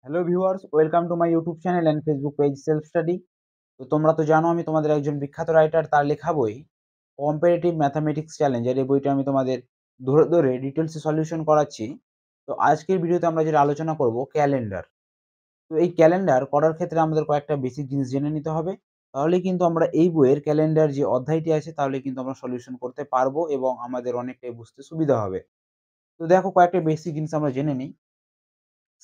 Hello viewers, welcome to my YouTube channel and Facebook page self study. তো তোমরা তো জানো আমি তোমাদের একজন বিখ্যাত রাইটার, তার লেখা বই কম্পারেটিভ ম্যাথামেটিক্স চ্যালেঞ্জ, এই বইটা আমি তোমাদের ধরে ধরে ডিটেলসে সলিউশন করাচ্ছি। তো আজকের ভিডিওতে আমরা যেটা আলোচনা করব ক্যালেন্ডার। তো এই ক্যালেন্ডার করার ক্ষেত্রে আমাদের কয়েকটা বেসিক জিনিস জেনে নিতে হবে, তাহলে কিন্তু আমরা এই বইয়ের ক্যালেন্ডার যে অধ্যায়টি আছে তাহলে কিন্তু আমরা সলিউশন করতে পারবো এবং আমাদের অনেকটাই বুঝতে সুবিধা হবে। তো দেখো, কয়েকটা বেসিক জিনিস আমরা জেনে নিই।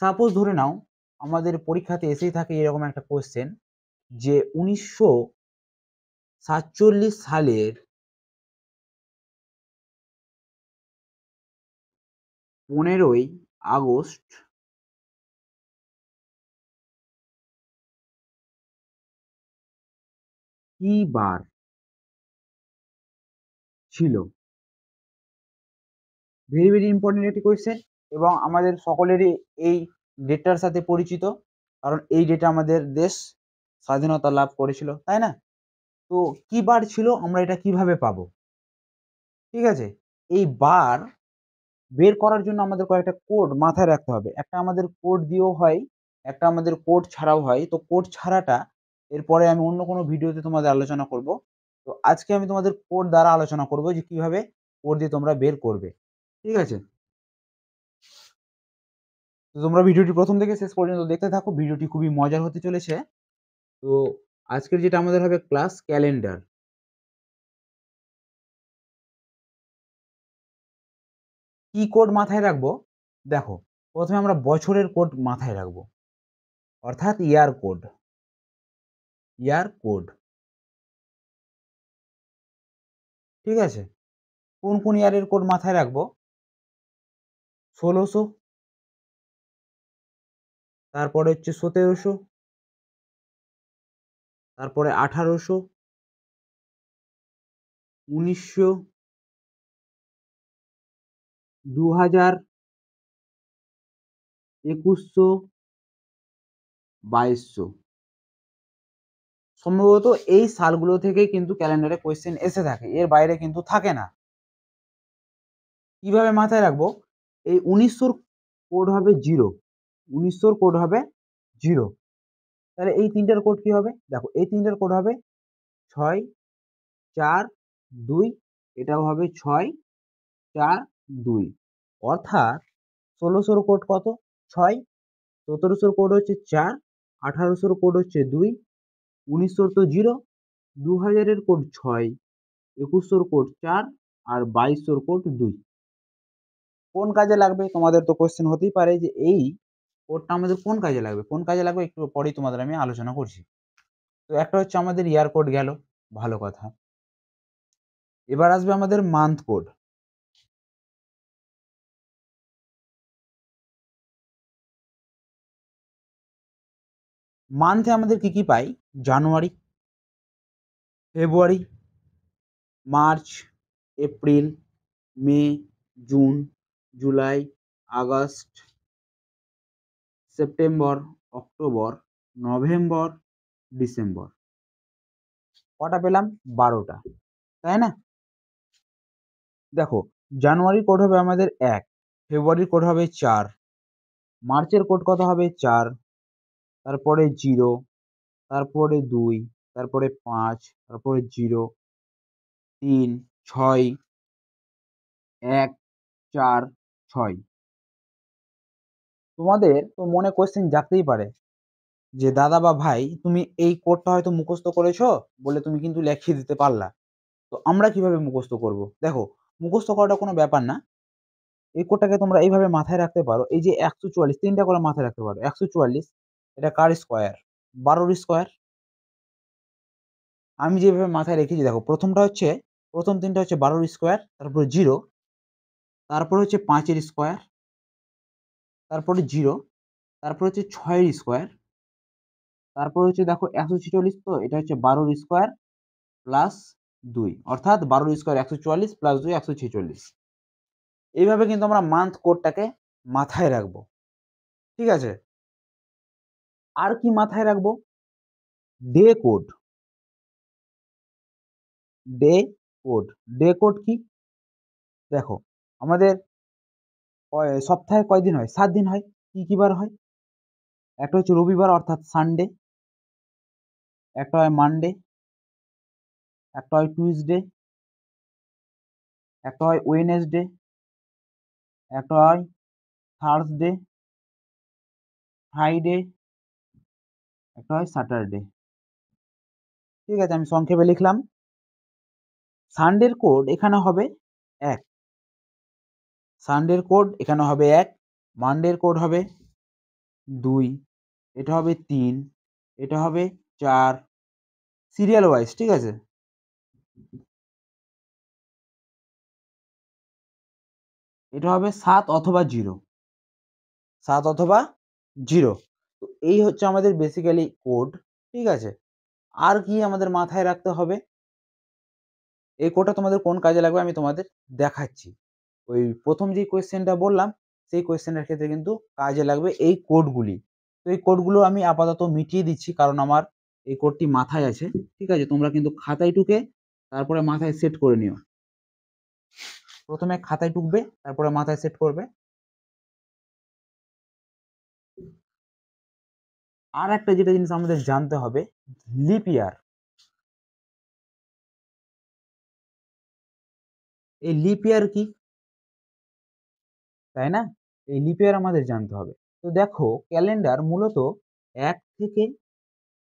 সাপোজ ধরে নাও আমাদের পরীক্ষাতে এসেই থাকে এরকম একটা কোয়েশ্চেন যে 1947 সালের 15ই আগস্ট কি বার ছিল? ভেরি ভেরি ইম্পর্টেন্ট একটি কোয়েশ্চেন এবং আমাদের সকলেরই এই ডেটটার সাথে পরিচিত, কারণ এই ডেটে আমাদের দেশ স্বাধীনতা লাভ করেছিল, তাই না? তো কি বার ছিল, আমরা এটা কিভাবে পাবো? ঠিক আছে, এই বার বের করার জন্য আমাদের কয়েকটা কোড মাথায় রাখতে হবে। একটা আমাদের কোড দিয়েও হয়, একটা আমাদের কোড ছাড়াও হয়। তো কোড ছাড়াটা এরপরে আমি অন্য কোনো ভিডিওতে তোমাদের আলোচনা করব। তো আজকে আমি তোমাদের কোড দ্বারা আলোচনা করব যে কিভাবে কোড দিয়ে তোমরা বের করবে। ঠিক আছে, তো তোমরা ভিডিওটি প্রথম থেকে শেষ পর্যন্ত দেখতে থাকো, ভিডিওটি খুবই মজার হতে চলেছে। তো আজকের যেটা আমাদের হবে ক্লাস ক্যালেন্ডার। কি কোড মাথায় রাখবো? দেখো, প্রথমে আমরা বছরের কোড মাথায় রাখবো, অর্থাৎ ইয়ার কোড। ইয়ার কোড, ঠিক আছে। কোন কোন ইয়ারের কোড মাথায় রাখবো? 1600, তারপরে হচ্ছে 1700, তারপরে 1800, 1900, 2000, 2100, 2200। সম্ভবত এই সালগুলো থেকেই কিন্তু ক্যালেন্ডারে কোয়েশ্চেন এসে থাকে, এর বাইরে কিন্তু থাকে না। কিভাবে মাথায় রাখবো? এই 1900 কোড হবে 0, 1900 কোড হবে 0। তাহলে এই তিনটার কোড কি হবে? দেখো, এই তিনটার কোড হবে 6, 4, 2। এটাও হবে 6, 4, 2। অর্থাৎ 1600 কোড কত? 6, 1700 কোড হচ্ছে 4, 1800 কোড হচ্ছে 2, 1900 তো 0, 2000 কোড 6, 2100 কোড 4 আর 2200 কোড 2। কোন কাজে লাগবে? তোমাদের তো কোশ্চেন হতেই পারে যে এই কোডটা আমাদের কোন কাজে লাগবে, কোন কাজে লাগবে একটু পরেই তোমাদের আমি আলোচনা করছি। তো একটা হচ্ছে আমাদের ইয়ার কোড গেল, ভালো কথা। এবার আসবে আমাদের মান্থ কোড। মান্থে আমাদের কি কি পাই? January, February, March, April, May, June, July, August, September, October, November, December. কটা পেলাম? 12টা, তাই না? দেখো, জানুয়ারির কোড হবে আমাদের 1, ফেব্রুয়ারির কোড হবে 4, মার্চের কোড কত হবে? 4, তারপরে 0, তারপরে 2, তারপরে 5, তারপরে 0, 3, 6, 1, 4, 6। তোমাদের তো মনে কোয়েশ্চেন জাগতেই পারে যে দাদা বা ভাই, তুমি এই কোডটা হয়তো মুখস্থ করেছো বলে তুমি কিন্তু লিখিয়ে দিতে পারলা, তো আমরা কিভাবে মুখস্থ করব? দেখো, মুখস্থ করাটা কোনো ব্যাপার না। এই কোডটাকে তোমরা এইভাবে মাথায় রাখতে পারো, এই যে 144, তিনটা করে মাথায় রাখতে পারো। 144 এটা কার স্কোয়ার? 12র স্কোয়ার। আমি যেভাবে মাথায় রেখেছি, দেখো, প্রথম তিনটা হচ্ছে 12র স্কোয়ার, তারপরে 0, তারপরে হচ্ছে 5-এর স্কোয়ার, তারপরে 0, তারপরে হচ্ছে 6-এর স্কোয়ার, তারপর হচ্ছে দেখো 146, তো এটা হচ্ছে 12র স্কোয়ার প্লাস 2, অর্থাৎ 12র স্কোয়ার 144 প্লাস 2 146। এইভাবে কিন্তু আমরা মান্থ কোডটাকে মাথায় রাখবো, ঠিক আছে। আর কি মাথায় রাখবো? Day code. Day code, day code কি? দেখো, আমাদের সপ্তাহে কয়দিন হয়? 7 দিন হয়। কি কি বার হয়? একটা হচ্ছে রবিবার অর্থাৎ সানডে, একটা হয় মানডে, একটা হয় টুইসডে, একটা হয় ওয়েনেসডে, একটা হয় থার্সডে, ফ্রাইডে, একটা হয় স্যাটারডে। ঠিক আছে, আমি সংক্ষেপে লিখলাম। সানডের কোড এখানে হবে 1, সানডের কোড এখানে হবে 1, মানডের কোড হবে 2, এটা হবে 3, এটা হবে 4, সিরিয়াল ওয়াইজ। ঠিক আছে, এটা হবে 7 অথবা 0, 7 অথবা 0। তো এই হচ্ছে আমাদের বেসিক্যালি কোড। ঠিক আছে, আর কি আমাদের মাথায় রাখতে হবে, এই কোডটা তোমাদের কোন কাজে লাগবে আমি তোমাদের দেখাচ্ছি। ওই প্রথম যে কোয়েশ্চেনটা বললাম সেই কোয়েশ্চেনের ক্ষেত্রে কিন্তু কাজে লাগবে এই কোডগুলি। তো এই কোডগুলো আমি আপাতত মিটিয়ে দিচ্ছি, কারণ আমার এই কোডটি মাথায় আছে। ঠিক আছে, তোমরা কিন্তু খাতায় টুকে তারপরে মাথায় সেট করে নিও। প্রথমে খাতায় টুকবে, তারপরে মাথায় সেট করবে। আর একটা যেটা জিনিস আমাদের জানতে হবে, লিপ ইয়ার। এই লিপ ইয়ার কি, তাই না? এই লিপ ইয়ার আমাদের জানতে হবে। তো দেখো, ক্যালেন্ডার মূলত 1 থেকে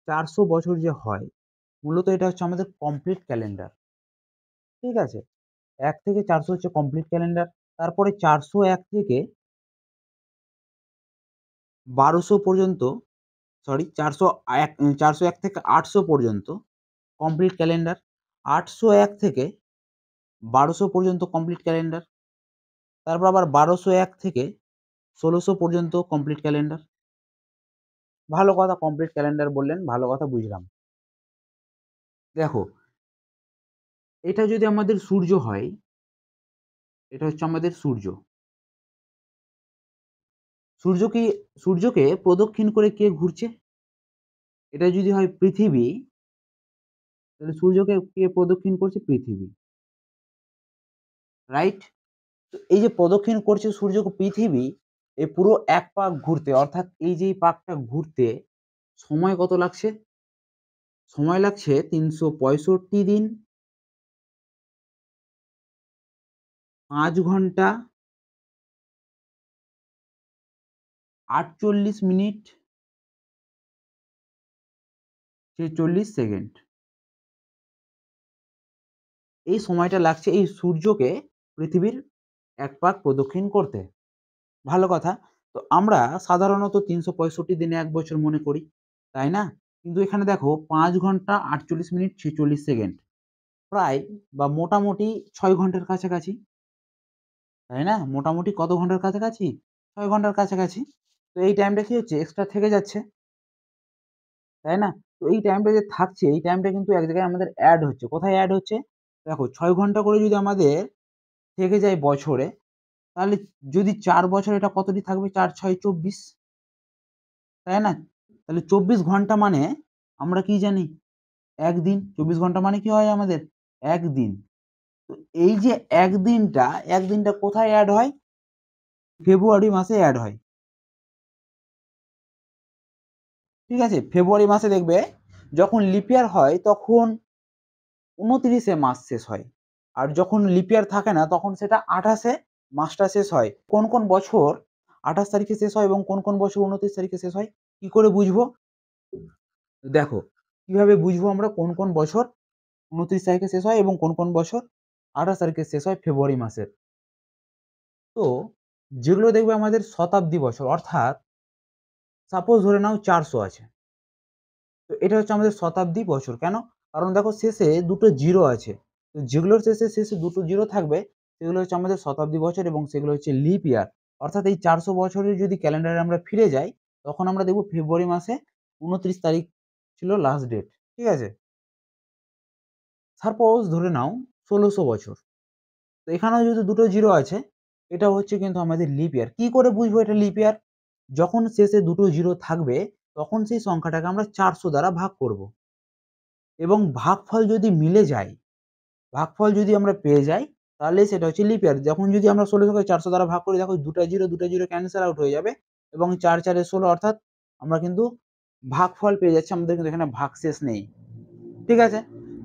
400 বছর যে হয়, মূলত এটা হচ্ছে আমাদের কমপ্লিট ক্যালেন্ডার। ঠিক আছে, 1 থেকে 400 হচ্ছে কমপ্লিট ক্যালেন্ডার। তারপরে 401 থেকে 1200 পর্যন্ত, সরি 401 থেকে 800 পর্যন্ত কমপ্লিট ক্যালেন্ডার। 801 থেকে 1200 পর্যন্ত কমপ্লিট ক্যালেন্ডার। তারপর আবার 1201 থেকে 1600 পর্যন্ত কমপ্লিট ক্যালেন্ডার। ভালো কথা, কমপ্লিট ক্যালেন্ডার বললেন, ভালো কথা, বুঝলাম। দেখো, এটা যদি আমাদের সূর্য হয়, এটা হচ্ছে আমাদের সূর্য। সূর্যকে প্রদক্ষিণ করে কে ঘুরছে? এটা যদি হয় পৃথিবী, তাহলে সূর্যকে কে প্রদক্ষিণ করছে? পৃথিবী, রাইট? তো এই যে প্রদক্ষিণ করছে সূর্যকে পৃথিবী, এই পুরো এক পাক ঘুরতে, অর্থাৎ এই যে পাকটা ঘুরতে সময় কত লাগছে? সময় লাগছে 365 দিন, 5 ঘন্টা, 48 মিনিট, 46 সেকেন্ড। এই সময়টা লাগছে এই সূর্যকে পৃথিবীর এক পাক প্রদক্ষিণ করতে। ভালো কথা। তো আমরা সাধারণত 365 দিনে 1 বছর মনে করি, তাই না? কিন্তু এখানে দেখো 5 ঘন্টা 48 মিনিট 46 সেকেন্ড, প্রায় বা মোটামুটি 6 ঘন্টার কাছাকাছি, তাই না? মোটামুটি কত ঘন্টার কাছাকাছি? 6 ঘন্টার কাছাকাছি। তো এই টাইমটা কি হচ্ছে? এক্সট্রা থেকে যাচ্ছে, তাই না? তো এই টাইমটা যে থাকছে, এই টাইমটা কিন্তু এক জায়গায় আমাদের এড হচ্ছে। কোথায় এড হচ্ছে? দেখো, 6 ঘন্টা করে যদি আমাদের থেকে যায় বছরে, তাহলে যদি 4 বছর, এটা কতটি থাকবে? 4 6 24, তাই না? তাহলে 24 ঘন্টা মানে আমরা কি জানি? 1 দিন। 24 ঘন্টা মানে কি হয় আমাদের? 1 দিন। তো এই যে 1 দিনটা, 1 দিনটা কোথায় এড হয়? ফেব্রুয়ারি মাসে এড হয়। ঠিক আছে? ফেব্রুয়ারি মাসে দেখবে যখন লিপ ইয়ার হয় তখন 29 এ মাস শেষ হয়। আর যখন লিপ ইয়ার থাকে না তখন সেটা 28 এ মাসটা শেষ হয়। কোন, কোন বছর 28 তারিখে শেষ হয় এবং কোন, কোন বছর 29 তারিখে শেষ হয়? কি করে বুঝবো? দেখো, কিভাবে বুঝবো আমরা কোন, কোন বছর 29 তারিখে শেষ হয় এবং কোন, কোন বছর 28 তারিখে শেষ হয় ফেব্রুয়ারি মাসের? তো যেগুলো দেখবে আমাদের শতাব্দী বছর, অর্থাৎ সাপোজ ধরে নাও 400 আছে। তো এটা হচ্ছে আমাদের শতাব্দী বছর। কেন? কারণ দেখো শেষে দুটো জিরো আছে। তো যেগুলোর শেষে দুটো জিরো থাকবে সেগুলো হচ্ছে আমাদের শতাব্দী বছর এবং সেগুলো হচ্ছে লিপ ইয়ার। অর্থাৎ এই 400 বছরের যদি ক্যালেন্ডারে আমরা ফিরে যাই, তখন আমরা দেখব ফেব্রুয়ারি মাসে 29 তারিখ ছিল লাস্ট ডেট। ঠিক আছে? সাপোজ ধরে নাও 1600 বছর। তো এখানেও যেহেতু দুটো জিরো আছে, এটা হচ্ছে কিন্তু আমাদের লিপ ইয়ার। কি করে বুঝবো এটা লিপ ইয়ার? যখন শেষে দুটো জিরো থাকবে, তখন সেই সংখ্যাটাকে আমরা 400 দ্বারা ভাগ করব। এবং ভাগফল যদি মিলে যায়, ভাগফল যদি আমরা পেয়ে যাই, তাহলে সেটা হচ্ছে লিপ ইয়ার। যখন যদি আমরা 1600 কে 400 দ্বারা ভাগ করি, দেখো দুটা জিরো ক্যানসেল আউট হয়ে যাবে এবং 4 4 এ 16, অর্থাৎ আমরা কিন্তু ভাগফল পেয়ে যাচ্ছি, আমাদের কিন্তু এখানে ভাগশেষ নেই। ঠিক আছে,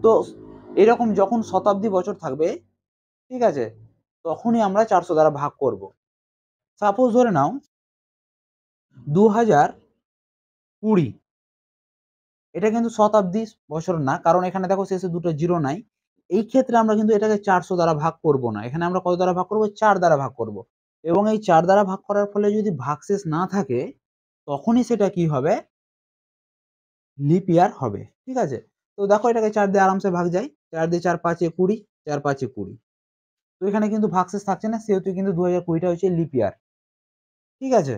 তো এরকম যখন শতাব্দী বছর থাকবে, ঠিক আছে, তখনই আমরা 400 দ্বারা ভাগ করব। সাপোজ ধরে নাও 2020, এটা কিন্তু শতাব্দী বছর না, কারণ এখানে দেখো শেষে দুটো জিরো নাই। এই ক্ষেত্রে আমরা কিন্তু এটাকে 400 দ্বারা ভাগ করব না, এখানে আমরা কত দ্বারা ভাগ করব, 4 দ্বারা ভাগ করব। এবং এই 4 দ্বারা ভাগ করার ফলে যদি ভাগশেষ না থাকে, তখনই সেটা কি হবে, লিপ ইয়ার হবে। ঠিক আছে, তো দেখো এটাকে 4 দিয়ে আরামসে ভাগ যায়, 4 দিয়ে 4 5 20, 4 5 20। তো এখানে কিন্তু ভাগশেষ থাকছে না, সেহেতু কিন্তু 2020টা হচ্ছে লিপ ইয়ার। ঠিক আছে,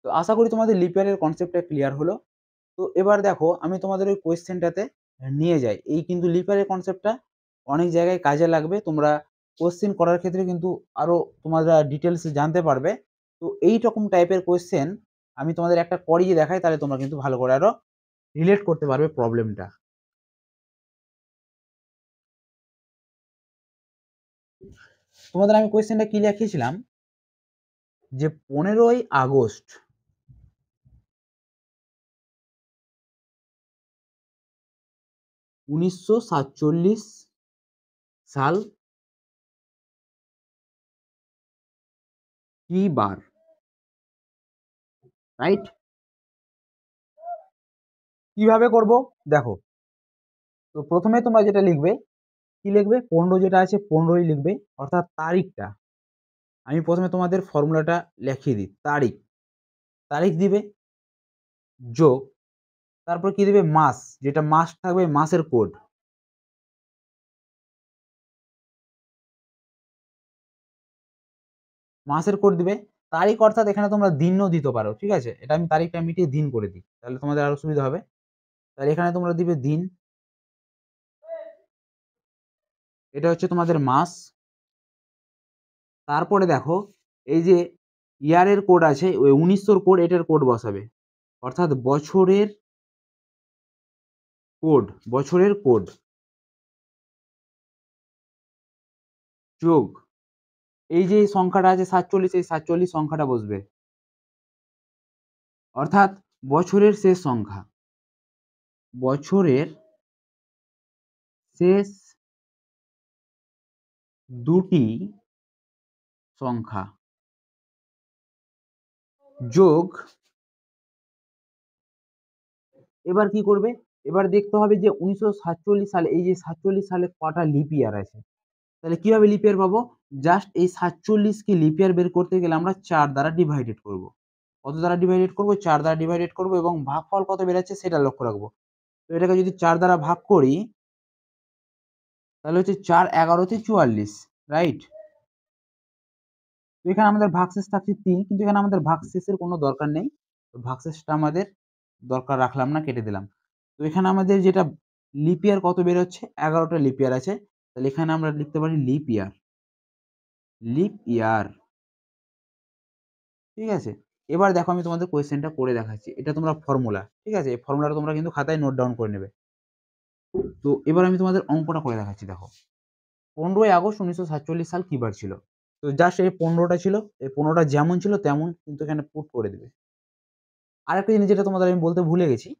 তো আশা করি তোমাদের লিপ ইয়ারের কনসেপ্টটা ক্লিয়ার হলো। তো এবার দেখো আমি তোমাদের ওই কোয়েশ্চেনটাতে নিয়ে যাই। এই কিন্তু লিপ ইয়ারের কনসেপ্টটা অনেক জায়গায় কাজে লাগবে, তোমরা কোয়েশ্চেন করার ক্ষেত্রে কিন্তু আরো তোমরা ডিটেলস জানতে পারবে। তো এই রকম টাইপের কোয়েশ্চেন আমি তোমাদের একটা করিয়ে দেখাই, তাহলে তোমরা কিন্তু ভালো করে আরো রিলেট করতে পারবে প্রবলেমটা। তোমাদের আমি কোয়েশ্চেনটা কি লিখেছিলাম, যে 15ই আগস্ট 1947 সাল কি বার, রাইট? কিভাবে করব দেখো, তো প্রথমে তোমরা যেটা লিখবে, কি লিখবে, 15 যেটা আছে 15ই লিখবে, অর্থাৎ তারিখটা। আমি প্রথমে তোমাদের ফর্মুলাটা লিখিয়ে দিই। তারিখ, তারিখ দিবে, যোগ, তারপর কি দিবে, মাস, যেটা মাস থাকবে মাসের কোড, মাসের কোড দিবে। তারিখ অর্থাৎ এখানে তোমরা দিনও দিতে পারো। ঠিক আছে, এটা আমি তারিখটা মিটিয়ে দিন করে দিই, তাহলে তোমাদের আরো সুবিধা হবে। তাহলে এখানে তোমরা দিবে দিন, এটা হচ্ছে তোমাদের মাস। তারপরে দেখো এই যে ইয়ারের কোড আছে, ওই 1900 কোড, এটার কোড বসাবে, অর্থাৎ বছরের কোড, বছরের কোড, যোগ এই যে সংখ্যাটা আছে 47, এই 47 সংখ্যাটা বসবে, অর্থাৎ বছরের শেষ সংখ্যা, বছরের শেষ দুটি সংখ্যা, যোগ, এবার কি করবে, এবার দেখতে হবে যে 1947 সালে, এই যে 47 সালে কটা লিপ ইয়ার আছে। তাহলে কিভাবে লিপ ইয়ার পাবো, জাস্ট এই 47 কে লিপ ইয়ার বের করতে গেলে আমরা 4 দ্বারা ডিভাইডেড করব। কত দ্বারা ডিভাইডেড করব, 4 দ্বারা ডিভাইডেড করব, এবং ভাগফল কত বেরোচ্ছে সেটা লক্ষ্য রাখবো। তো এটাকে যদি 4 দ্বারা ভাগ করি, তাহলে হচ্ছে 4 11 44, রাইট? তো এখানে আমাদের ভাগশেষ থাকছে 3, কিন্তু এখানে আমাদের ভাগশেষের কোনো দরকার নেই, তো ভাগশেষটা আমাদের দরকার রাখলাম না, কেটে দিলাম। তো এখানে আমাদের যেটা লিপ ইয়ার কত বেরোচ্ছে, 11টা লিপ ইয়ার আছে, তাহলে এখানে আমরা লিখতে পারি লিপ ইয়ার, লিপ ইয়ার। ঠিক আছে, এবার দেখো আমি তোমাদের কোয়েশ্চেনটা করে দেখাচ্ছি, এটা তোমরা ফর্মুলা, ঠিক আছে, এই ফর্মুলাটা তোমরা কিন্তু খাতায় নোট ডাউন করে নেবে। তো এবার আমি তোমাদের অঙ্কটা করে দেখাচ্ছি। দেখো 15ই আগস্ট 1947 সাল কি বার ছিল, তো জাস্ট এই 15টা ছিল, এই 15টা যেমন ছিল তেমন কিন্তু এখানে পুট করে দেবে। আরেকটা জিনিস যেটা তোমাদের আমি বলতে ভুলে গেছি,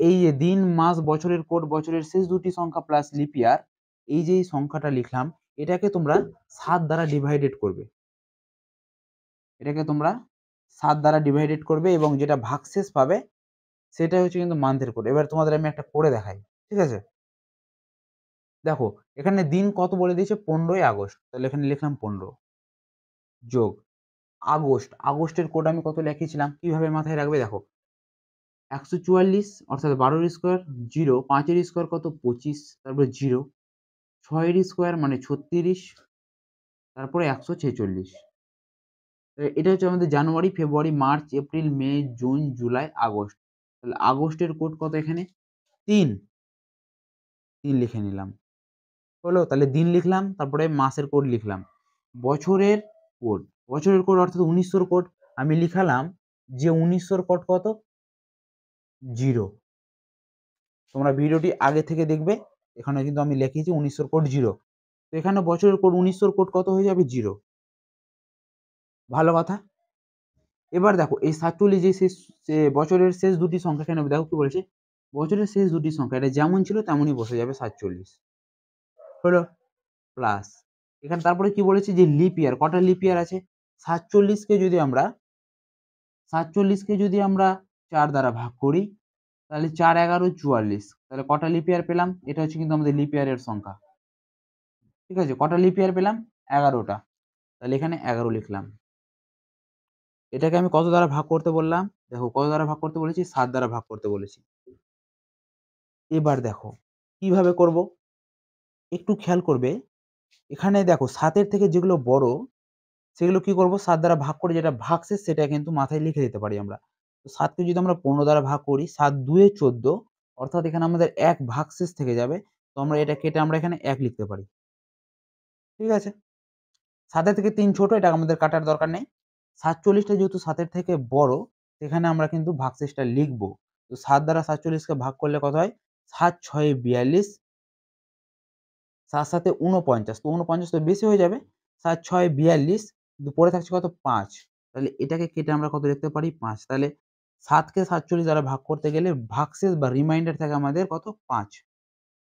এই যে দিন মাস বছরের কোড, বছরের শেষ দুটি সংখ্যা প্লাস লিপ ইয়ার, এই যে সংখ্যাটা লিখলাম, এটাকে তোমরা 7 দ্বারা ডিভাইডেড করবে, এটাকে তোমরা 7 দ্বারা ডিভাইডেড করবে, এবং যেটা ভাগশেষ পাবে সেটা হচ্ছে কিন্তু মান্থের কোড। এবার তোমাদের আমি একটা করে দেখাই। ঠিক আছে, দেখো এখানে দিন কত বলে দিয়েছে, 15ই আগস্ট, তাহলে এখানে লিখলাম 15, যোগ আগস্ট, আগস্টের কোড আমি কত লিখেছিলাম, কিভাবে মাথায় রাখবে, দেখো 144, অর্থাৎ 12 স্কোয়ার, জিরো, 5 স্কোয়ার কত 25, তারপরে জিরো, 6 স্কোয়ার মানে 36, তারপরে 146। এটা হচ্ছে আমাদের জানুয়ারি, February, March, April, May, June, July, August. তাহলে আগস্টের কোড কত, এখানে 3, 3 লিখে নিলাম, হলো। তাহলে দিন লিখলাম, তারপরে মাসের কোড লিখলাম, বছরের কোড, বছরের কোড অর্থাৎ 1900 কোড, আমি লিখালাম যে 1900 কোড কত, 0। তোমরা ভিডিওটি আগে থেকে দেখবে, এখানে কিন্তু আমি লিখেছি 1900 কোড 0, তো এখানে বছরের কোড 1900 কোড কত হয়ে যাবে, 0। ভালো কথা। এবার দেখো এই 47 যে শেষ বছরের শেষ দুটি সংখ্যা, এখানে দেখো কি বলেছে, বছরের শেষ দুটি সংখ্যা, এটা যেমন ছিল তেমনই বসে যাবে 47 হলো প্লাস। এখানে তারপরে কি বলেছে যে লিপ ইয়ার, কটা লিপ ইয়ার আছে, 47কে যদি আমরা 4 দ্বারা ভাগ করি তাহলে 4 11 44, তাহলে কটা লিপ ইয়ার পেলাম, এটা হচ্ছে কিন্তু আমাদের লিপ ইয়ারের সংখ্যা। ঠিক আছে, কটা লিপ ইয়ার পেলাম, 11টা, তাহলে এখানে 11 লিখলাম। এটাকে আমি কত দ্বারা ভাগ করতে বললাম, দেখো কত দ্বারা ভাগ করতে বলেছি, 7 দ্বারা ভাগ করতে বলেছি। এবার দেখো কিভাবে করব, একটু খেয়াল করবে, এখানে দেখো 7-এর থেকে যেগুলো বড় সেগুলো কি করব, 7 দ্বারা ভাগ করে যেটা ভাগশেষ সেটা কিন্তু মাথায় লিখে দিতে পারি আমরা। তো 7কে যদি আমরা 15 দ্বারা ভাগ করি, 7 2 14, অর্থাৎ এখানে আমাদের 1 ভাগশেষ থেকে যাবে। তো আমরা এটা কেটে আমরা এখানে 1 লিখতে পারি। ঠিক আছে, 7-এর থেকে 3 ছোট, এটা আমাদের কাটার দরকার নেই। 47টা যেহেতু 7-এর থেকে বড়, সেখানে আমরা কিন্তু ভাগশেষটা লিখব। তো 7 দ্বারা 47কে ভাগ করলে কত হয়, 7 6 42, 7 7 49, তো 49 তো বেশি হয়ে যাবে, 7 6 42, কিন্তু পড়ে থাকছে কত, 5। তাহলে এটাকে কেটে আমরা কত লিখতে পারি, 5। তাহলে 7কে 47 দ্বারা ভাগ করতে গেলে ভাগশেষ বা রিমাইন্ডার থাকে আমাদের কত, 5।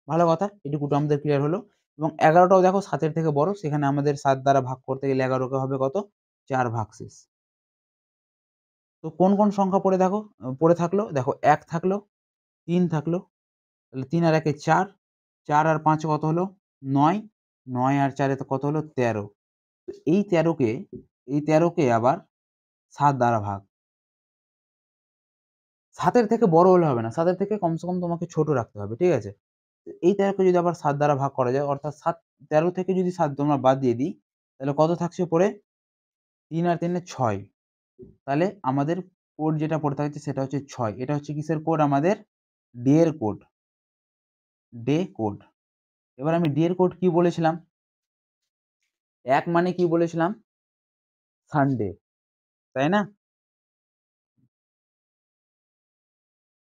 ভালো কথা, এটুকুটো আমাদের ক্লিয়ার হলো। এবং 11টাও দেখো 7-এর থেকে বড়, সেখানে আমাদের 7 দ্বারা ভাগ করতে গেলে 11কে হবে কত, 4 ভাগশেষ। তো কোন কোন সংখ্যা পড়ে থাকলো, দেখো 1 থাকলো, 3 থাকলো, তাহলে 3 আর 1 এ 4, 4 আর 5 কত হলো, 9, 9 আর 4 এ কত হলো, 13। তো এই 13কে আবার 7 দ্বারা ভাগ, 7-এর থেকে বড় হলে হবে না, 7-এর থেকে কমসে কম তোমাকে ছোট রাখতে হবে। ঠিক আছে, এই 13কে যদি আবার 7 দ্বারা ভাগ করা যায়, অর্থাৎ 13 থেকে যদি 7 তোমরা বাদ দিয়ে দিই, তাহলে কত থাকছে পড়ে, 3 আর 3 এ 6। তাহলে আমাদের কোড যেটা পড়ে থাকছে সেটা হচ্ছে 6। এটা হচ্ছে কিসের কোড, আমাদের ডে এর কোড, ডে কোড। এবার আমি ডে এর কোড কি বলেছিলাম, 1 মানে কি বলেছিলাম, সানডে, তাই না?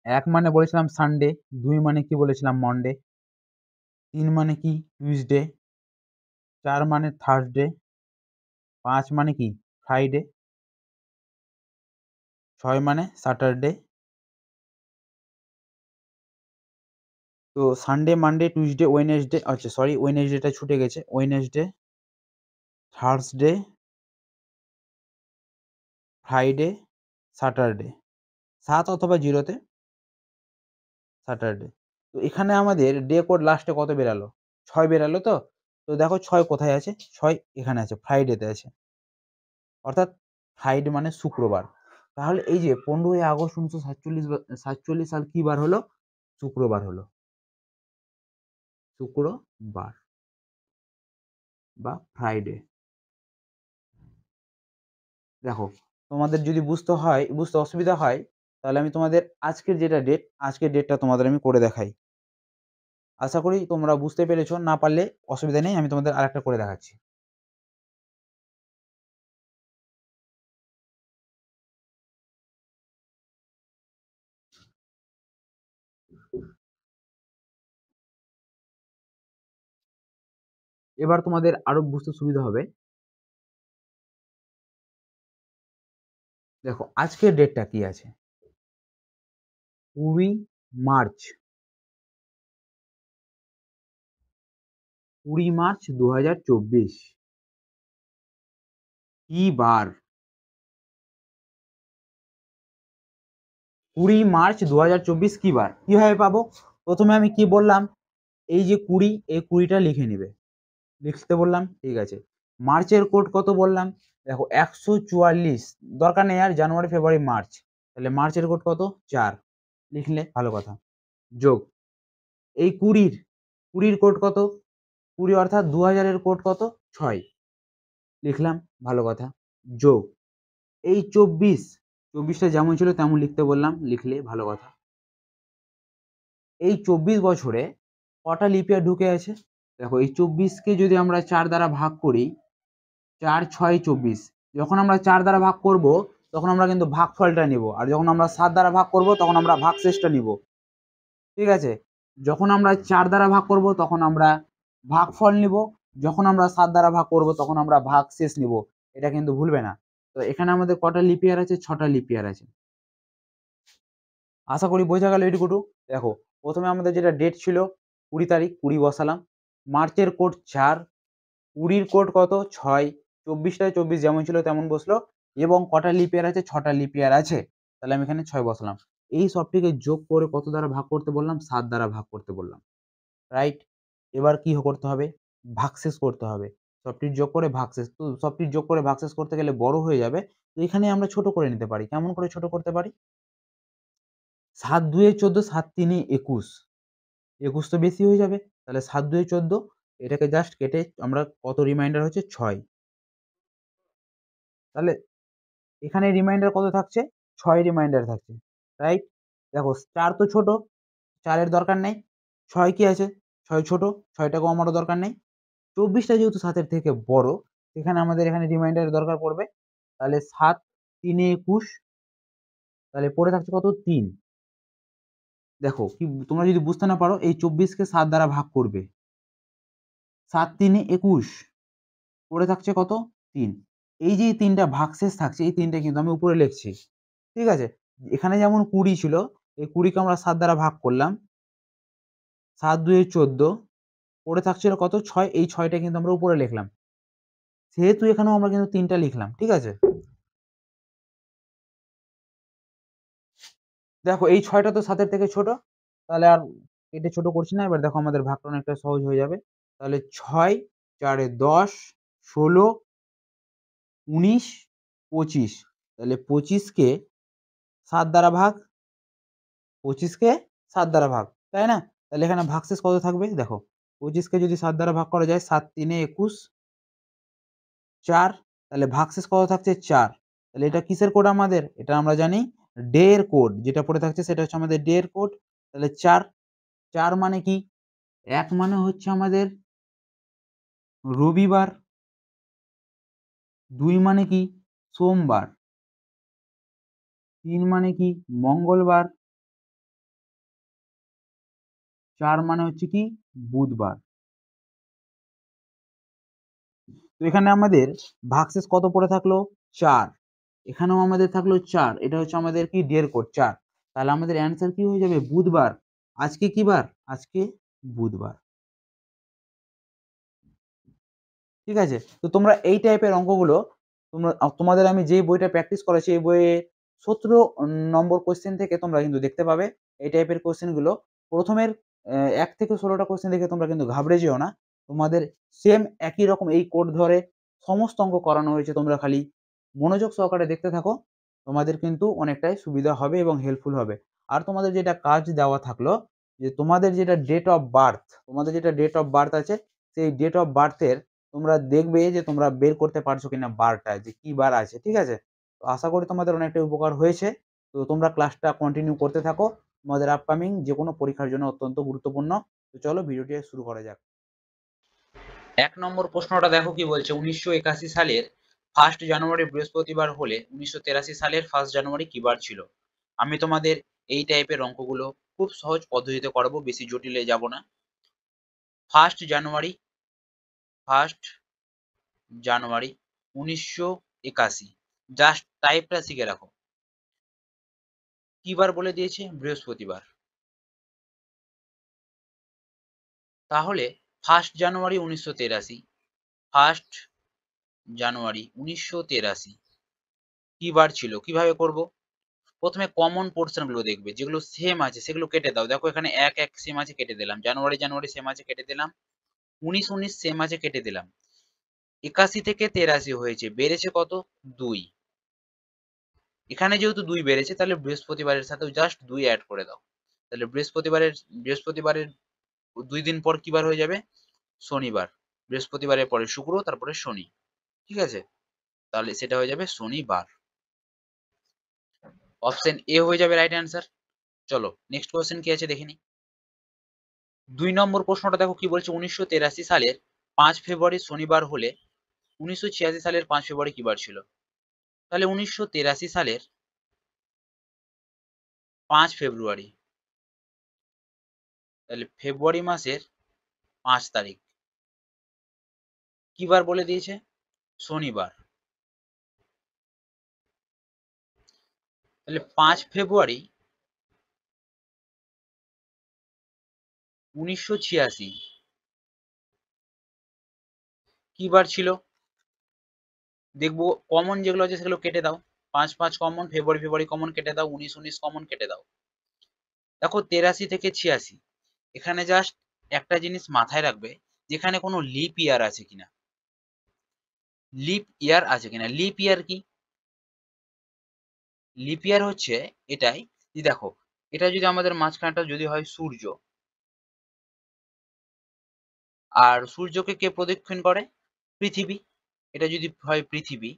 1 মানে বলেছিলাম সানডে, 2 মানে কি বলেছিলাম, মন্ডে, 3 মানে কি, টিউসডে, 4 মানে থার্সডে, 5 মানে কি, ফ্রাইডে, 6 মানে স্যাটারডে। তো সানডে, মানডে, টিউসডে, ওয়েডনেসডে, আচ্ছা সরি ওয়েডনেসডেটা ছুটে গেছে, ওয়েডনেসডে, থার্সডে, ফ্রাইডে, স্যাটারডে, 7 অথবা 0-তে স্যাটারডে। তো এখানে আমাদের ডে কোড লাস্টে কত বেরালো, 6 বেরালো। তো তো দেখো 6 কোথায় আছে, 6 এখানে আছে, ফ্রাইডেতে আছে, অর্থাৎ ফ্রাইডে মানে শুক্রবার। তাহলে এই যে 15ই আগস্ট 1947 সাল কি বার হলো, শুক্রবার হলো, শুক্রবার বা ফ্রাইডে। দেখো তোমাদের যদি বুঝতে অসুবিধা হয়, তাহলে আমি তোমাদের আজকের যেটা ডেট, আজকের ডেটটা তোমাদের আমি করে দেখাই। আশা করি তোমরা বুঝতে পেরেছো, না পারলে অসুবিধা নেই, আমি তোমাদের আরেকটা করে দেখাচ্ছি। এবার তোমাদের আরো বুঝতে সুবিধা হবে। দেখো আজকের ডেটটা কি আছে, 20 মার্চ, 20 মার্চ 2024, কি বার, 20 মার্চ 2024 কি বার, কিভাবে পাবো, প্রথমে আমি কি বললাম, এই যে 20, এই 20টা লিখে নিবে, লিখতে বললাম, ঠিক আছে। মার্চের কোড কত বললাম, দেখো 144, দরকার নেই আর জানুয়ারি ফেব্রুয়ারি মার্চ, তাহলে মার্চের কোড কত, 4, লিখলে ভালো কথা। যোগ এই 20-20 কোড কত, 20 অর্থাৎ 2000-এর কোড কত, 6, লিখলাম, ভালো কথা। যোগ এই 24টা যেমন ছিল তেমন লিখতে বললাম, লিখলে ভালো কথা। এই 24 বছরে কটা লিপ ইয়ার ঢুকে আছে, দেখো এই 24কে যদি আমরা 4 দ্বারা ভাগ করি, 4 6 24, যখন আমরা 4 দ্বারা ভাগ করব তখন আমরা কিন্তু ভাগফলটা নিব, আর যখন আমরা 7 দ্বারা ভাগ করব তখন আমরা ভাগশেষটা নিব। ঠিক আছে, যখন আমরা 4 দ্বারা ভাগ করব তখন আমরা ভাগফল নিব, যখন আমরা 7 দ্বারা ভাগ করব তখন আমরা ভাগশেষ নিব, এটা কিন্তু ভুলবে না। তো এখানে আমাদের কটা লিপ ইয়ার আছে? 6টা লিপ ইয়ার আছে। আশা করি বোঝা গেল এইটুকুটু। দেখো প্রথমে আমাদের যেটা ডেট ছিল 20 তারিখ, 20 বসালাম। মার্চের কোড 4, 20-র কোড কত? 6, 24টায় 24 যেমন ছিল তেমন বসলো এবং কটা লিপ ইয়ার আছে? 6টা লিপ ইয়ার আছে। তাহলে আমি এখানে 6 বসালাম। এই সবটিকে যোগ করে কত দ্বারা ভাগ করতে বললাম? 7 দ্বারা ভাগ করতে বললাম। রাইট? এবার কি করতে হবে? ভাগশেষ করতে হবে। সবটির যোগ করে ভাগশেষ। তো সবটির যোগ করে ভাগশেষ করতে গেলে বড় হয়ে যাবে। তো এখানে আমরা ছোট করে নিতে পারি। কেমন করে ছোট করতে পারি? 7 2 এ 14, 7 3 এ 21। 21 তো বেশি হয়ে যাবে। তাহলে 7 2 এ 14, এটাকে জাস্ট কেটে আমরা কত রিমাইন্ডার হচ্ছে? 6। তাহলে এখানে রিমাইন্ডার কত থাকছে? 6 রিমাইন্ডার থাকছে। রাইট? দেখো 4 তো ছোট, 4 এর দরকার নেই। 6 কি আছে? 6 ছোট, 6 টাকেও আমারও দরকার নেই। 24 টা যেহেতু 7 এর থেকে বড়, সেখানে আমাদের এখানে রিমাইন্ডারের দরকার পড়বে। তাহলে 7 3 এ 21, তাহলে পড়ে থাকছে কত? 3। দেখো কি তোমরা যদি বুঝতে না পারো, এই 24 কে 7 দ্বারা ভাগ করবে। 7 3 এ 21, পড়ে থাকছে কত? 3। এই যে 3টা ভাগশেষ থাকছে, এই 3টা কিন্তু আমি উপরে লিখছি। ঠিক আছে? এখানে যেমন 20 ছিল, এই 20 কে আমরা 7 দ্বারা ভাগ করলাম। 7 2 এ 14, পড়ে থাকছিল কত? 6। এই 6টা কিন্তু আমরা উপরে লিখলাম। সেহেতু এখানেও আমরা কিন্তু 3টা লিখলাম। ঠিক আছে? দেখো এই 6টা তো 7 এর থেকে ছোট। তাহলে আর কেটে ছোট করছি না। এবার দেখো আমাদের ভাগটা অনেকটা সহজ হয়ে যাবে। তাহলে 6 4 এ 10, 16, 19, 25। তাহলে 25 কে 7 দ্বারা ভাগ, 25 কে 7 দ্বারা ভাগ। তাই না? তাহলে এখানে ভাগশেষ কত থাকবে? দেখো 25 কে যদি 7 দ্বারা ভাগ করা যায়, 7 3 এ 21, 4। তাহলে ভাগশেষ কত থাকছে? 4। তাহলে এটা কিসের কোড আমাদের? এটা আমরা জানি ডে এর কোড। যেটা পড়ে থাকছে সেটা হচ্ছে আমাদের ডে এর কোড। তাহলে 4, 4 মানে কি? 1 মানে হচ্ছে আমাদের রবিবার, 2 মানে কি? সোমবার, 3 মানে কি? মঙ্গলবার, 4 মানে হচ্ছে কি? বুধবার। তো এখানে আমাদের ভাগশেষ কত পড়ে থাকলো? 4। এখানেও আমাদের থাকলো 4। এটা হচ্ছে আমাদের কি? ডে এর কোড 4। তাহলে আমাদের অ্যান্সার কি হয়ে যাবে? বুধবার। আজকে কি বার? আজকে বুধবার। ঠিক আছে? তো তোমরা এই টাইপের অঙ্কগুলো তোমাদের আমি যে বইটা প্র্যাকটিস করাচ্ছি, এই বইয়ে 17 নম্বর কোয়েশ্চেন থেকে তোমরা কিন্তু দেখতে পাবে এই টাইপের কোয়েশ্চেন গুলো। প্রথমের 1 থেকে 16টা কোয়েশ্চেন দেখে তোমরা কিন্তু ঘাবড়ে যেও না। তোমাদের সেম একই রকম এই কোড ধরে সমস্ত অঙ্ক করানো হয়েছে। তোমরা খালি মনোযোগ সহকারে দেখতে থাকো। তোমাদের কিন্তু অনেকটাই সুবিধা হবে এবং হেল্পফুল হবে। আর তোমাদের যেটা কাজ দেওয়া থাকলো, যে তোমাদের যেটা ডেট অফ বার্থ, তোমাদের যেটা ডেট অফ বার্থ আছে, সেই ডেট অফ বার্থের তোমরা দেখবে যে তোমরা বের করতে পারছো কিনা বারটা, যে কি বার আছে। ঠিক আছে? তো আশা করি তোমাদের অনেকটাই উপকার হয়েছে। তো তোমরা ক্লাসটা কন্টিনিউ করতে থাকো। তোমাদের আপকামিং যে কোনো পরীক্ষার জন্য অত্যন্ত গুরুত্বপূর্ণ। তো চলো ভিডিওটি শুরু করা যাক। 1 নম্বর প্রশ্নটা দেখো কি বলছে। 1981 সালের 1 জানুয়ারি বৃহস্পতিবার হলে 1983 সালের 1 জানুয়ারি কি বার ছিল? আমি তোমাদের এই টাইপের অঙ্কগুলো খুব সহজ পদ্ধতিতে করাবো, বেশি জটিলে যাব না। 1 জানুয়ারি, 1 জানুয়ারি 1981, জাস্ট টাইপটা শিখে রাখো। কি বার বলে দিয়েছে? বৃহস্পতিবার। তাহলে 1 জানুয়ারি 1983, 1 জানুয়ারি 1983 কি বার ছিল? কিভাবে করব? প্রথমে কমন পোরশন গুলো দেখবে, যেগুলো সেম আছে সেগুলো কেটে দাও। দেখো এখানে 1 1 সেম আছে, কেটে দিলাম। জানুয়ারি জানুয়ারি সেম আছে, কেটে দিলাম। 19 19 সেম আছে, কেটে দিলাম। 81 থেকে 83 হয়েছে, বেড়েছে কত? 2। এখানে যেহেতু 2 বেড়েছে, তাহলে বৃহস্পতিবারের সাথেও জাস্ট 2 অ্যাড করে দাও। তাহলে বৃহস্পতিবারের 2 দিন পর কি বার হয়ে যাবে? শনিবার। বৃহস্পতিবারের পরে শুক্র, তারপরে শনি। ঠিক আছে? তাহলে সেটা হয়ে যাবে শনিবার। অপশন এ হয়ে যাবে রাইট অ্যান্সার। চলো নেক্সট কোশ্চেন কি আছে দেখে নিই। 2 নম্বর প্রশ্নটা দেখো কি বলছে। 1983 সালের 5 ফেব্রুয়ারি শনিবার হলে 1986 সালের 5 ফেব্রুয়ারি কি বার ছিল? তাহলে 1983 সালের 5 ফেব্রুয়ারি, তাহলে ফেব্রুয়ারি মাসের 5 তারিখ কি বার বলে দিয়েছে? শনিবার। তাহলে 5 ফেব্রুয়ারি 1986 কি বার ছিল? দেখবো কমন যেগুলো আছে সেগুলো কেটে দাও। 5 5 কমন, ফেব্রুয়ারি ফেব্রুয়ারি কমন কেটে দাও, 19 19 কমন কেটে দাও। দেখো 83 থেকে 86, এখানে জাস্ট একটা জিনিস মাথায় রাখবে, যেখানে কোনো লিপ ইয়ার আছে কিনা। লিপ ইয়ার আছে কিনা। লিপ ইয়ার কি? লিপ ইয়ার হচ্ছে এটাই যে দেখো, এটা যদি আমাদের মাঝখানটা যদি হয় সূর্য, আর সূর্যকে কে প্রদক্ষিণ করে? পৃথিবী। এটা যদি হয় পৃথিবী,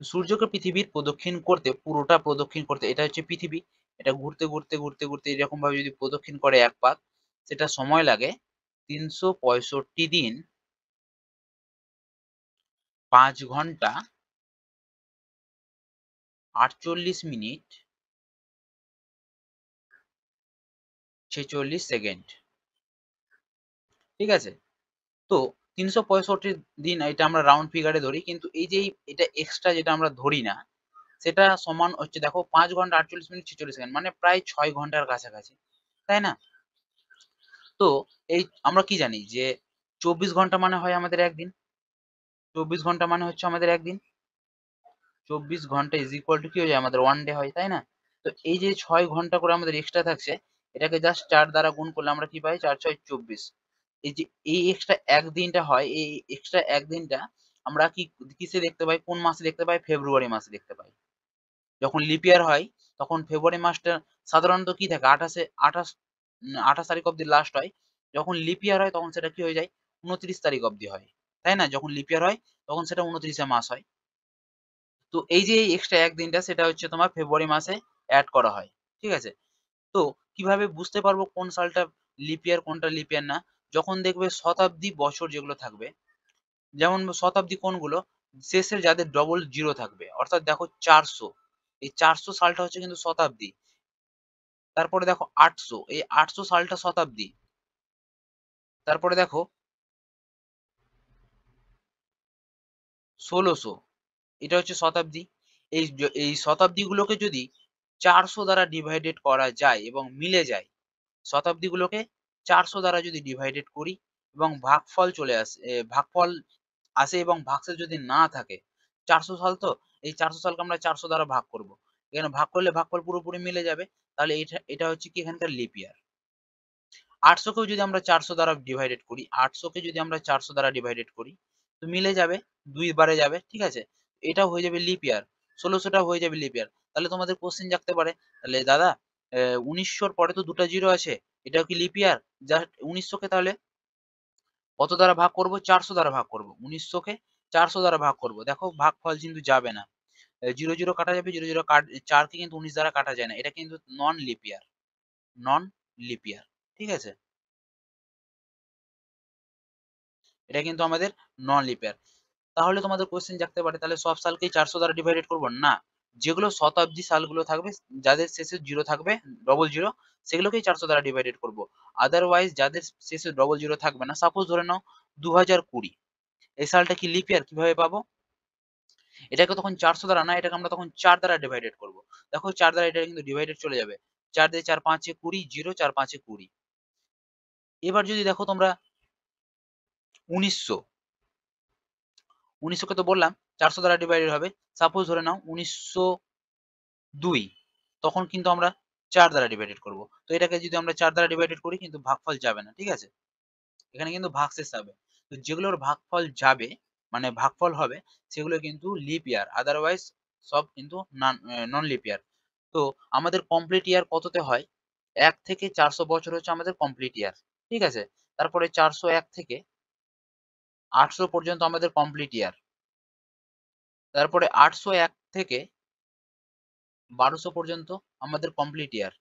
সূর্যকে পৃথিবীর প্রদক্ষিণ করতে, পুরোটা প্রদক্ষিণ করতে, এটা হচ্ছে পৃথিবী, এটা ঘুরতে ঘুরতে ঘুরতে ঘুরতে এরকম ভাবে যদি প্রদক্ষিণ করে এক পাক, সেটা সময় লাগে 365 দিন, 5 ঘন্টা 48 মিনিট 46 সেকেন্ড। ঠিক আছে? তো 365 দিন এটা আমরা রাউন্ড ফিগারে ধরি, কিন্তু এই যে এটা এক্সট্রা যেটা আমরা ধরি না, সেটা সমান হচ্ছে দেখো 5 ঘন্টা 48 মিনিট 46 সেকেন্ড, মানে প্রায় 6 ঘন্টার কাছাকাছি, তাই না? তো এই আমরা কি জানি যে 24 ঘন্টা মানে হয় আমাদের একদিন। 24 ঘন্টা মানে হচ্ছে আমাদের একদিন। 24 ঘন্টা ইজ ইকুয়াল টু কি হয়ে যায় আমাদের ওয়ান ডে হয়, তাই না? তো এই যে 6 ঘন্টা করে আমাদের এক্সট্রা থাকছে, এটাকে জাস্ট 4 দ্বারা গুণ করলে আমরা কি পাই? 4 6 24। এই যে এই এক্সট্রা একদিনটা হয়, এই এক্সট্রা একদিনটা আমরা কি কিসে দেখতে পাই? কোন মাসে দেখতে পাই? ফেব্রুয়ারি মাসে দেখতে পাই। যখন লিপ ইয়ার হয় তখন ফেব্রুয়ারি মাসটা সাধারণত কি থাকে? 28 তারিখ অব্দি লাস্ট হয়। যখন লিপ ইয়ার হয় তখন সেটা কি হয়ে যায়? 29 তারিখ অব্দি হয়, তাই না? যখন লিপ ইয়ার হয় তখন সেটা 29 মাস হয়। তো এই যে এই এক্সট্রা একদিনটা, সেটা হচ্ছে তোমার ফেব্রুয়ারি মাসে অ্যাড করা হয়। ঠিক আছে? তো কিভাবে বুঝতে পারবো কোন সালটা লিপ ইয়ার কোনটা লিপ ইয়ার না? যখন দেখবে শতাব্দী বছর যেগুলো থাকবে, যেমন শতাব্দী কোনগুলো? শেষের যাদের ডবল জিরো থাকবে, অর্থাৎ দেখো 400, এই 400 সালটা হচ্ছে কিন্তু শতাব্দী। তারপরে দেখো 800, এই 800 সালটা শতাব্দী। তারপরে দেখো 1600, এটা হচ্ছে শতাব্দী। এই শতাব্দীগুলোকে যদি 400 দ্বারা ডিভাইডেড করা যায় এবং মিলে যায়, শতাব্দীগুলোকে 400 দ্বারা যদি ডিভাইডেড করি এবং ভাগফল চলে আসে, ভাগফল আসে এবং ভাগশেষ যদি না থাকে, 400 সাল তো, এই 400 সালকে আমরা 400 দ্বারা ভাগ করব। এখানে ভাগ করলে ভাগফল পুরোপুরি মিলে যাবে। তাহলে এটা এটা হচ্ছে কি এখানকার লিপ ইয়ার। 800 কেও যদি আমরা 400 দ্বারা ডিভাইডেড করি, 800 কে যদি আমরা 400 দ্বারা ডিভাইডেড করি, তো মিলে যাবে, 2 বারে যাবে। ঠিক আছে? এটাও হয়ে যাবে লিপ ইয়ার। 1600 টাও হয়ে যাবে লিপ ইয়ার। তাহলে তোমাদের কোশ্চেন জাগতে পারে, তাহলে দাদা 1900 এর পরে তো দুটো জিরো আছে, এটাও কি লিপ ইয়ার? জাস্ট 1900 কে তাহলে কত দ্বারা ভাগ করব? 400 দ্বারা ভাগ করব। 1900 কে 400 দ্বারা ভাগ করব। দেখো ভাগফল কিন্তু যাবে না। 0 0 কাটা যাবে, 0 0 4 কে কিন্তু 19 দ্বারা কাটা যায় না। এটা কিন্তু নন লিপ ইয়ার। নন লিপ ইয়ার। ঠিক আছে? এটা কিন্তু আমাদের নন লিপ ইয়ার। তাহলে তোমাদের কোশ্চেন জাগতে পারে, তাহলে সব সালকেই 400 দ্বারা ডিভাইডেড করব? না, যেগুলো শতাব্দী সালগুলো থাকবে, যাদের শেষে জিরো থাকবে, ডবল জিরো, সেগুলোকেই 400 দ্বারা ডিভাইডেড করব। আদারওয়াইজ যাদের শেষে ডবল জিরো থাকবে না, সাপোজ ধরে নাও 2020, এই সালটা কি লিপ ইয়ার? কিভাবে পাবো? এটাকে তখন 400 দ্বারা না, এটাকে আমরা তখন 4 দ্বারা ডিভাইডেড করব। দেখো 4 দ্বারা এটা কিন্তু ডিভাইডেড চলে যাবে। 4 দিয়ে 4 5 এ 20, 0 4 5 এ 20। এবার যদি দেখো তোমরা 1900, 1900 কে তো বললাম 400 দ্বারা ডিভাইডেড হবে। সাপোজ ধরে নাও 1902, তখন কিন্তু আমরা 4 দ্বারা ডিভাইডেড করব। তো এটাকে যদি আমরা 4 দ্বারা ডিভাইডেড করি কিন্তু ভাগফল যাবে না। ঠিক আছে? এখানে কিন্তু ভাগশেষ যাবে। তো যেগুলোর ভাগফল যাবে, মানে ভাগফল হবে, সেগুলো কিন্তু লিপ ইয়ার। আদারওয়াইজ সব কিন্তু নন লিপ ইয়ার। তো আমাদের কমপ্লিট ইয়ার কততে হয়? 1 থেকে 400 বছর হচ্ছে আমাদের কমপ্লিট ইয়ার। ঠিক আছে? তারপরে 401 থেকে 800 পর্যন্ত আমাদের কমপ্লিট ইয়ার। তারপরে 801 থেকে 1200 পর্যন্ত আমাদের কমপ্লিট ইয়ার।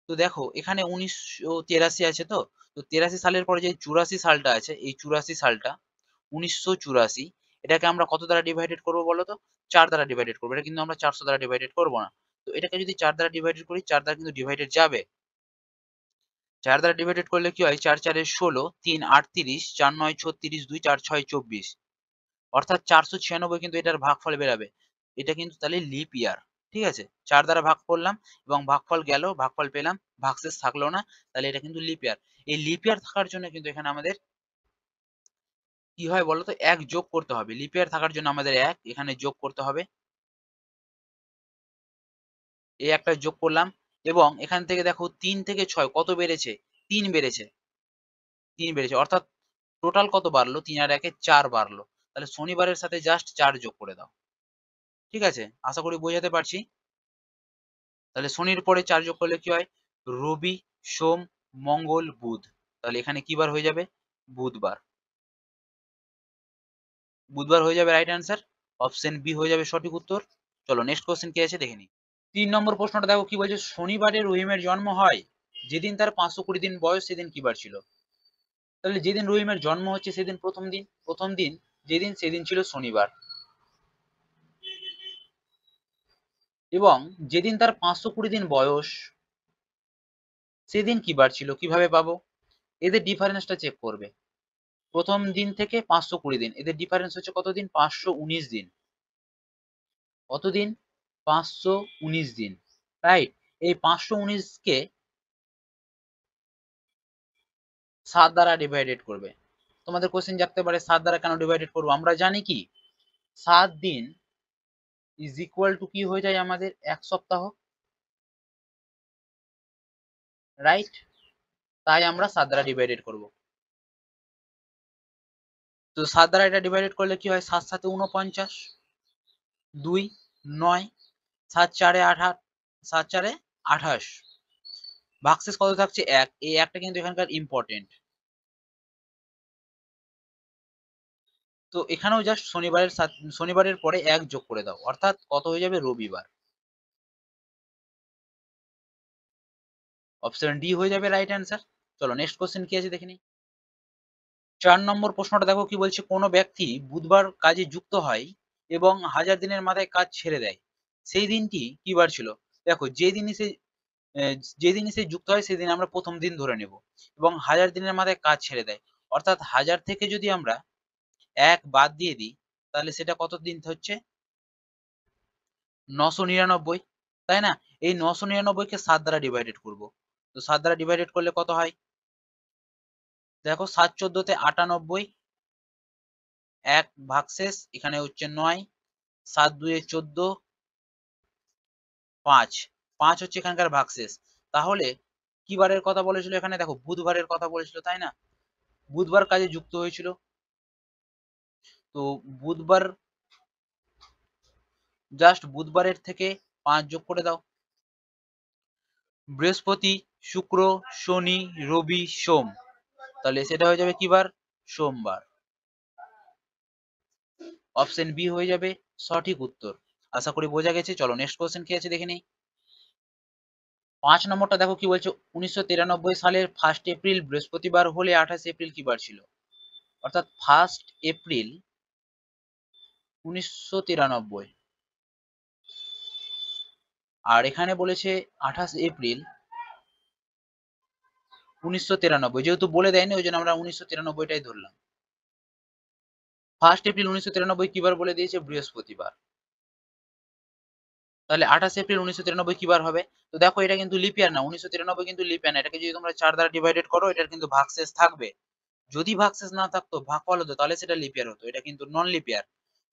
তো দেখো এখানে 1983 আছে তো, তো 83 সালের পরে যে 84 সালটা আছে, এই 84 সালটা 1984, এটাকে আমরা কত দ্বারা ডিভাইডেড করবো বলো তো? 4 দ্বারা ডিভাইডেড করবো। এটা কিন্তু আমরা 400 দ্বারা ডিভাইডেড করবো না। তো এটাকে যদি 4 দ্বারা ডিভাইডেড করি, 4 দ্বারা কিন্তু ডিভাইডেড যাবে। 4 দ্বারা ডিভাইডেড করলে কি হয়? 4 4 এ 16, 3 38, 4 9 36, 2 4 6 24, অর্থাৎ 496 কিন্তু এটার ভাগফল বেরাবে। এটা কিন্তু তাহলে লিপ ইয়ার। ঠিক আছে, 4 দ্বারা ভাগ করলাম এবং ভাগফল গেল, ভাগফল পেলাম, ভাগশেষ থাকলো না, তাহলে এটা কিন্তু লিপ ইয়ার। এই লিপ ইয়ার থাকার জন্য কিন্তু এখানে আমাদের কি হয় বলতো, 1 যোগ করতে হবে। লিপ ইয়ার থাকার জন্য আমাদের 1 এখানে যোগ করতে হবে। এই একটা যোগ করলাম এবং এখান থেকে দেখো 3 থেকে 6 কত বেড়েছে? 3 বেড়েছে। 3 বেড়েছে, অর্থাৎ টোটাল কত বাড়লো? 3 আর 1 এ 4 বাড়লো। তাহলে শনিবারের সাথে জাস্ট 4 যোগ করে দাও। ঠিক আছে? আশা করি বোঝাতে পারছি। তাহলে শনির পরে 4 যোগ করলে কি হয়? রবি, সোম, মঙ্গল, বুধ। তাহলে এখানে কি বার হয়ে যাবে? বুধবার। বুধবার হয়ে যাবে রাইট অ্যান্সার। অপশন বি হয়ে যাবে সঠিক উত্তর। চলো নেক্সট কোশ্চেন কি আছে দেখে নিই। 3 নম্বর প্রশ্নটা দেখো কি বলছে, শনিবারে রহিমের জন্ম হয়, যেদিন তার 520 দিন বয়স সেদিন কি বার ছিল? তাহলে যেদিন রহিমের জন্ম হচ্ছে সেদিন প্রথম দিন যেদিন সেদিন ছিল শনিবার, এবং যেদিন তার 520 দিন বয়স সেদিন কি বার ছিল, কিভাবে পাবো? এদের ডিফারেন্সটা চেক করবে। প্রথম দিন থেকে 520 দিন, এদের ডিফারেন্স হচ্ছে কত দিন? 519 দিন। কত দিন? 519 দিন, রাইট। এই 519 কে 7 দ্বারা ডিভাইডেড করবে। তোমাদের কোশ্চেন জাগতে পারে 7 দ্বারা কেন ডিভাইডেড করবো? আমরা জানি কি 7 দিন ইজ ইকুয়াল টু কি হয়ে যায় আমাদের? 1 সপ্তাহ, রাইট। তাই আমরা 7 দ্বারা ডিভাইডেড করব। তো 7 দ্বারা এটা ডিভাইডেড করলে কি হয়? 7 7 49, 2 9, 7 4 8, 7 4 28, ভাগশেষ কত থাকছে? 1। এই একটা কিন্তু এখানকার ইম্পর্টেন্ট। তো এখানেও জাস্ট শনিবারের পরে 1 যোগ করে দাও, অর্থাৎ কত হয়ে যাবে? রবিবার। অপশন ডি হয়ে যাবে রাইট অ্যান্সার। চলো নেক্সট কোশ্চেন কি আছে দেখে নিই। 4 নম্বর প্রশ্নটা দেখো কি বলছে, কোন ব্যক্তি বুধবার কাজে যুক্ত হয় এবং 1000 দিনের মাথায় কাজ ছেড়ে দেয়, সেই দিনটি কি বার ছিল? দেখো যেদিনই সে যুক্ত হয় সেদিন আমরা প্রথম দিন ধরে নেব, এবং 1000 দিনের মাথায় কাজ ছেড়ে দেয়, অর্থাৎ 1000 থেকে যদি আমরা 1 বাদ দিয়ে দিই তাহলে সেটা কত দিন হচ্ছে? 999, তাই না? এই 999 কে 7 দ্বারা ডিভাইডেড করব। তো 7 দ্বারা ডিভাইডেড করলে কত হয়? দেখো 7 14 তে 98, 1 ভাগশেষ এখানে হচ্ছে 9, 7 2 এ 14, 5 5 হচ্ছে এখানকার ভাগশেষ। তাহলে কি বারের কথা বলেছিল এখানে? দেখো বুধবারের কথা বলেছিল, তাই না? বুধবার কাজে যুক্ত হয়েছিল। তো বুধবার, জাস্ট বুধবারের থেকে 5 যোগ করে দাও। বৃহস্পতি, শুক্র, শনি, রবি, সোম, তাহলে সেটা হয়ে যাবে কি বার? সোমবার। অপশন বি হয়ে যাবে সঠিক উত্তর। আশা করি বোঝা গেছে। চলো নেক্সট কোশ্চেন কি আছে দেখে নিই। 5 নম্বরটা দেখো কি বলছে, 1993 সালের 1 এপ্রিল বৃহস্পতিবার হলে 28 এপ্রিল কি বার ছিল? অর্থাৎ 1 এপ্রিল 1993, আর এখানে বলেছে 28 এপ্রিল 1993, যেহেতু বলে দেয়নি ওই জন্য আমরা 1993টাই ধরলাম। 1 এপ্রিল 1993 কি বার বলে দিয়েছে? বৃহস্পতিবার। তাহলে 28 এপ্রিল 1993 কি বার হবে? তো দেখো এটা কিন্তু লিপ ইয়ার না, 1993 কিন্তু লিপ ইয়ার না। এটাকে যদি তোমরা 4 দ্বারা ডিভাইডেড করো এটার কিন্তু ভাগশেষ থাকবে। যদি ভাগশেষ না থাকতো, ভাগফল হতো, তাহলে সেটা লিপ ইয়ার হতো। এটা কিন্তু নন লিপ ইয়ার,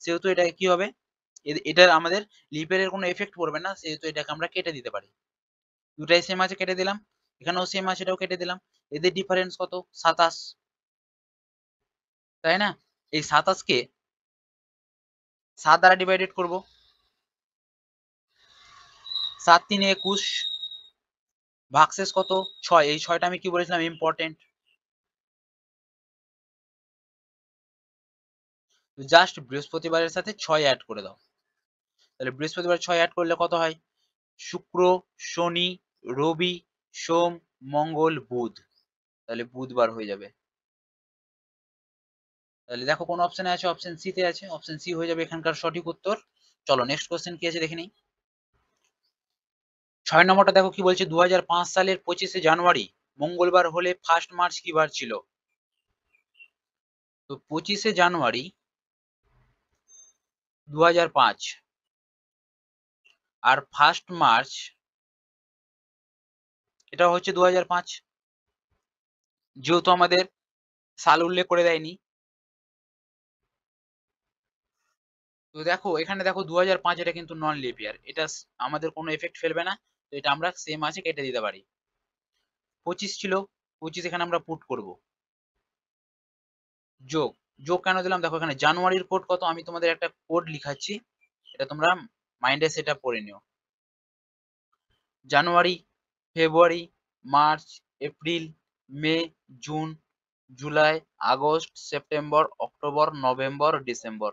সেহেতু এটা কি হবে? এটার আমাদের লিপ ইয়ারের কোনো এফেক্ট পড়বে না, সেহেতু এটাকে আমরা কেটে দিতে পারি। দুটাই সেম আছে, কেটে দিলাম। এখানেও সেম আছে, এটাও কেটে দিলাম। এদের ডিফারেন্স কত? 27, তাই না? এই 27 কে 7 দ্বারা ডিভাইডেড করব। 7 3 21, ভাগশেষ কত? 6। এই 6টা আমি কি বলেছিলাম? ইম্পর্টেন্ট। জাস্ট বৃহস্পতিবারের সাথে 6 অ্যাড করে দাও। তাহলে বৃহস্পতিবার 6 অ্যাড করলে কত হয়? শুক্র, শনি, রবি, সোম, মঙ্গল, বুধ, তাহলে বুধবার হয়ে যাবে। তাহলে দেখো কোন অপশনে আছে? অপশন সি তে আছে। অপশন সি হয়ে যাবে এখানকার সঠিক উত্তর। চলো নেক্সট কোশ্চেন কি আছে দেখে নিই। 6 নম্বরটা দেখো কি বলছে, 2005 সালের 25শে জানুয়ারি মঙ্গলবার হলে 1 মার্চ কি বার ছিল? তো 25শে জানুয়ারি 2005 আর 1 মার্চ এটা হচ্ছে 2005, যেহেতু আমাদের সাল উল্লেখ করে দেয়নি। তো দেখো এখানে দেখো 2005 এটা কিন্তু নন লিপ ইয়ার, এটা আমাদের কোনো এফেক্ট ফেলবে না, তো এটা আমরা সেম আছে কেটে দিতে পারি। 25 ছিল, 25 এখানে আমরা পুট করব। যোগ, যোগ কেন দিলাম দেখো এখানে জানুয়ারির কোড কত, আমি তোমাদের একটা কোড লিখাচ্ছি, এটা তোমরা মাইন্ডে সেট আপ করে নিও। January, February, March, April, May, June, July, August, September, October, November, December.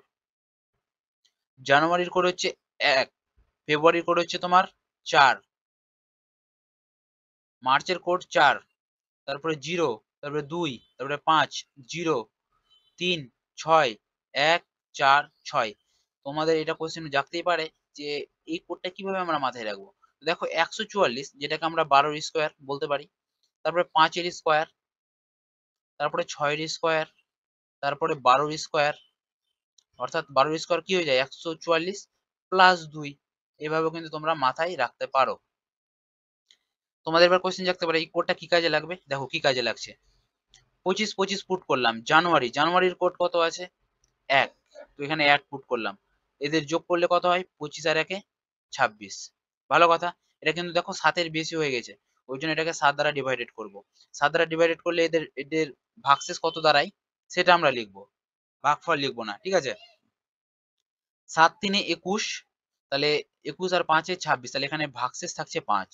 জানুয়ারির কোড হচ্ছে 1, ফেব্রুয়ারির কোড হচ্ছে তোমার 4, মার্চের কোড 4, তারপরে 0, তারপরে 2, তারপরে 5, 0, 3, 6, 1, 4, 6। তোমাদের এটা কোশ্চেন জাগতেই পারে যে এই কোডটা কিভাবে আমরা মাথায় রাখবো। দেখো 144 যেটাকে আমরা 12 স্কোয়ার বলতে পারি, তারপরে 5 এর স্কোয়ার, তারপরে 6 এর স্কোয়ার, তারপরে 12 এর স্কোয়ার, অর্থাৎ 12 এর স্কোয়ার কি হয়ে যায় 144 প্লাস 2। এভাবে কিন্তু তোমরা মাথায় রাখতে পারো। তোমাদের এবার কোশ্চেন জাগতে পারে এই কোডটা কি কাজে লাগবে, দেখো কি কাজে লাগছে। 25 25 পুট করলাম, জানুয়ারি, জানুয়ারির কোড কত আছে 1, তো এখানে 1 পুট করলাম, এদের যোগ করলে কত হয় 25 আর 1 26। ভালো কথা, এটা কিন্তু দেখো 7 এর বেশি হয়ে গেছে, ওই জন্য এটাকে 7 দ্বারা ডিভাইডেড করব। 7 দ্বারা ডিভাইডেড করলে এদের এদের ভাগশেষ কত দাঁড়ায় সেটা আমরা লিখবো, ভাগফল লিখবো না, ঠিক আছে। 7 3 21, তাহলে 21 আর 5 26, তাহলে এখানে ভাগশেষ থাকছে 5,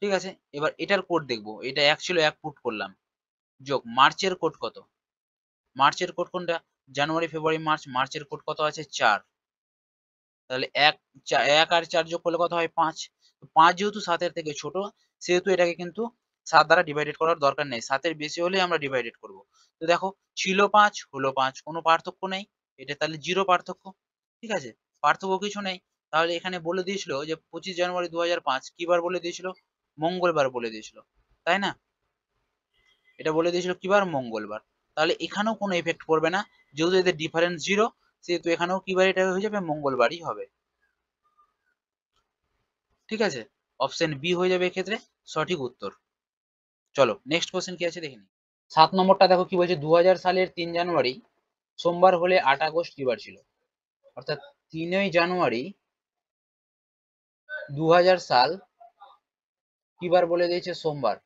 ঠিক আছে। এবার এটার কোড দেখবো, এটা 1 ছিল 1 পুট করলাম, যোগ মার্চের কোড কত, মার্চের কোড কোনটা, জানুয়ারি ফেব্রুয়ারি মার্চ, মার্চের কোড কত আছে 4, তাহলে 1 আর 4 যোগ করলে কত হয় 5। 5 যেহেতু 7 এর থেকে ছোট, সেহেতু এটাকে কিন্তু 7 দ্বারা ডিভাইডেড করার দরকার নেই, 7 এর বেশি হলে আমরা ডিভাইডেড করব। তো দেখো ছিল 5 হলো 5, কোনো পার্থক্য নেই, এটা তাহলে 0 পার্থক্য, ঠিক আছে, পার্থক্য কিছু নেই। তাহলে এখানে বলে দিয়েছিল যে 25 জানুয়ারি 2005 কি বার বলে দিয়েছিল, মঙ্গলবার বলে দিয়েছিল, তাই না, এটা বলে দিয়েছিল কি বার, মঙ্গলবার। তাহলে এখানেও কোনো এফেক্ট পড়বে না, যেহেতু এদের ডিফারেন্স 0, সেহেতু এখানেও কি বার এটা হয়ে যাবে, মঙ্গলবারই হবে, ঠিক আছে। অপশন বি হয়ে যাবে এক্ষেত্রে সঠিক উত্তর। চলো নেক্সট কোশ্চেন কি আছে দেখে নিই। 7 নম্বরটা দেখো কি বলছে, 2000 সালের 3 জানুয়ারি সোমবার হলে 8 আগস্ট কি বার ছিল, অর্থাৎ 3 জানুয়ারি 2000 সাল কি বার বলে দিয়েছে, সোমবার।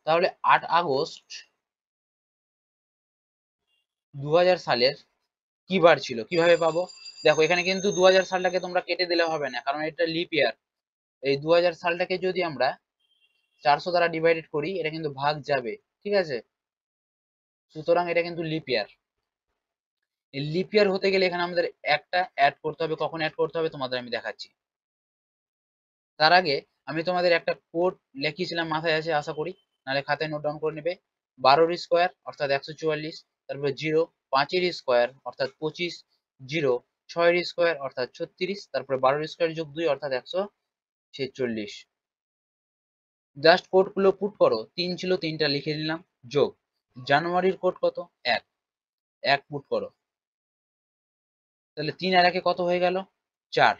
তাহলে 8 আগস্ট 2000 সালের কি বার ছিল, কিভাবে পাবো। দেখো এখানে কিন্তু 2000 সালটাকে তোমরা কেটে দিলে হবে না, কারণ এটা লিপ ইয়ার। এই 2000 সালটাকে যদি আমরা 400 দ্বারা ডিভাইডেড করি, এটা কিন্তু ভাগ যাবে, ঠিক আছে, সুতরাং এটা কিন্তু লিপ ইয়ার। এই লিপ ইয়ার হতে গেলে এখানে আমাদের একটা অ্যাড করতে হবে, কখন অ্যাড করতে হবে তোমাদের আমি দেখাচ্ছি। তার আগে আমি তোমাদের একটা কোড লিখিয়েছিলাম, মাথায় আছে আশা করি, নাহলে খাতায় নোট ডাউন করে নেবে। 12 স্কোয়ার অর্থাৎ 144, তারপরে 0, 5 স্কোয়ার অর্থাৎ 25, 0, 6 স্কোয়ার অর্থাৎ 36, তারপরে 12 স্কোয়ার যোগ 2 অর্থাৎ 146। জাস্ট কোড গুলো পুট করো, 3 ছিল 3টা লিখে দিলাম, যোগ জানুয়ারির কোড কত 1, 1 পুট করো, তাহলে 3 আর 1 কত হয়ে গেল 4।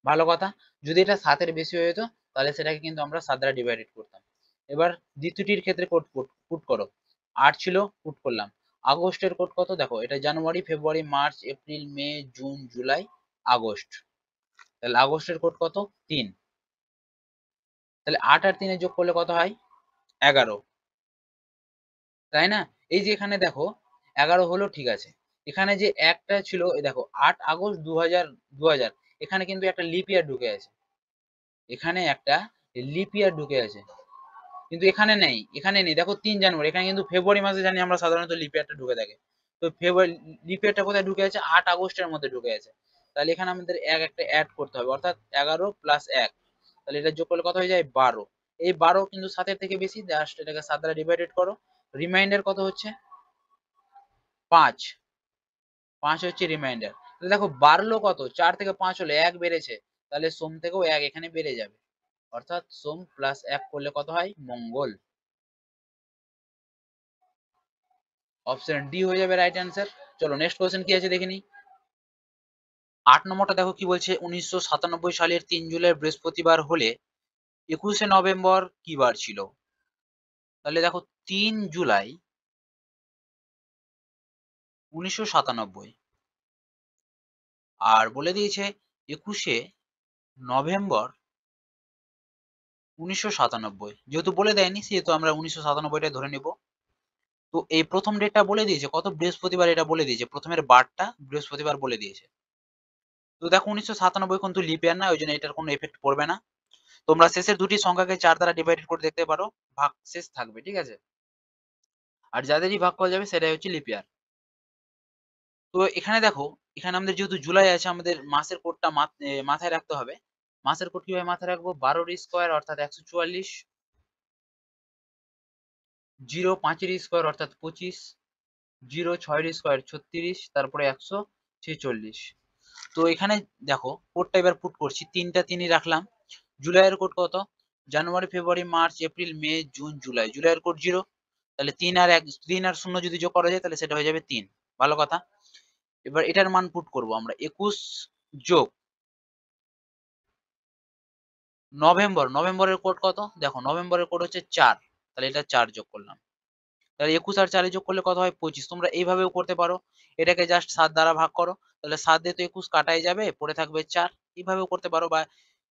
ভালো কথা, যদি এটা 7 এর বেশি হয়ে যেত তাহলে সেটাকে কিন্তু আমরা 7 দ্বারা ডিভাইডেড করতাম। এবার দ্বিতীয়টির ক্ষেত্রে কোড পুট করো, 8 ছিল পুট করলাম, আগস্টের কোড কত দেখো, এটা January February March April May June July August, তাহলে আগস্টের কোড কত 3, তাহলে 8 আর 3 যোগ করলে কত হয় 11, তাই না। এই যে এখানে দেখো 11 হলো, ঠিক আছে। এখানে যে একটা ছিল এই দেখো 8 আগস্ট 2000, এখানে কিন্তু একটা লিপ ইয়ার ঢুকে আছে, এখানে একটা লিপ ইয়ার ঢুকে আছে, কিন্তু এখানে নেই, এখানে নেই দেখো 3 জানুয়ারি, এখানে কিন্তু ফেব্রুয়ারি মাসে জানি আমরা সাধারণত লিপ ইয়ারটা ঢুকে থাকে। তো ফেব্রুয়ারি লিপ ইয়ারটা কোথায় ঢুকে আছে, 8 আগস্টের মধ্যে ঢুকে আছে, তাহলে এখানে আমাদের একটা অ্যাড করতে হবে, অর্থাৎ 11 প্লাস 1, তাহলে এটা যোগ করলে কত হয়ে যায় 12। এই 12 কিন্তু 7 এর থেকে বেশি, জাস্ট এটাকে 7 দ্বারা ডিভাইডেড করো, রিমাইন্ডার কত হচ্ছে 5, 5 হচ্ছে রিমাইন্ডার। দেখো বাড়লো কত, 4 থেকে 5 হলে 1 বেড়েছে, তাহলে সোম থেকেও 1 এখানে বেড়ে যাবে, অর্থাৎ সোম প্লাস 1 করলে কত হয় মঙ্গল। অপশন ডি হয়ে যাবে রাইট অ্যান্সার। চলো নেক্সট কোশ্চেন কি আছে দেখে নিই। 8 নম্বরটা দেখো কি বলছে, 1997 সালের 3 জুলাই বৃহস্পতিবার হলে 21শে নভেম্বর কি বার ছিল? তাহলে দেখো 3 জুলাই 1997 আর বলে দিয়েছে 21শে নভেম্বর 1997। যেহেতু বলে দেয়নি সেহেতু আমরা 1997টাই ধরে নিব। তো এই প্রথম ডেটটা বলে দিয়েছে কত, বৃহস্পতিবার এটা বলে দিয়েছে, প্রথমের বারটা বৃহস্পতিবার বলে দিয়েছে। তো দেখো 1997 কিন্তু লিপ ইয়ার না, ওই জন্য এটার কোনো এফেক্ট পড়বে না। তোমরা শেষের দুটি সংখ্যাকে 4 দ্বারা ডিভাইডেড করে দেখতে পারো, ভাগ শেষ থাকবে, ঠিক আছে। আর যাদেরই ভাগ করা যাবে সেটাই হচ্ছে লিপ ইয়ার। তো এখানে দেখো, এখানে আমাদের যেহেতু জুলাই আছে, আমাদের মাসের কোডটা মাথায় রাখতে হবে। মাসের কোড কিভাবে মাথায় রাখবো? 12 স্কোয়ার অর্থাৎ 144, 0 5 স্কোয়ার অর্থাৎ 25, 0 6 স্কোয়ার 36, তারপরে 146। তো এখানে দেখো কোডটা এবার পুট করছি, তিনটা তিনই রাখলাম। জুলাইয়ের কোড কত? January, February, March, April, May, June, July. জুলাইয়ের কোড 0, তাহলে 3 আর 0 যদি যোগ করা যায় তাহলে সেটা হয়ে যাবে 3। ভালো কথা। এবার এটার মান পুট করব আমরা, 21 যোগ নভেম্বর। নভেম্বরের কোড কত? দেখো নভেম্বরের কোড হচ্ছে 4, তাহলে এটা 4 যোগ করলাম। তাহলে 21 আর 4 যোগ করলে কত হয়? 25। তোমরা এইভাবেও করতে পারো, এটাকে জাস্ট 7 দ্বারা ভাগ করো, তাহলে 7 দিয়ে তো 21 কাটাই যাবে, পড়ে থাকবে 4। এইভাবেও করতে পারো, বা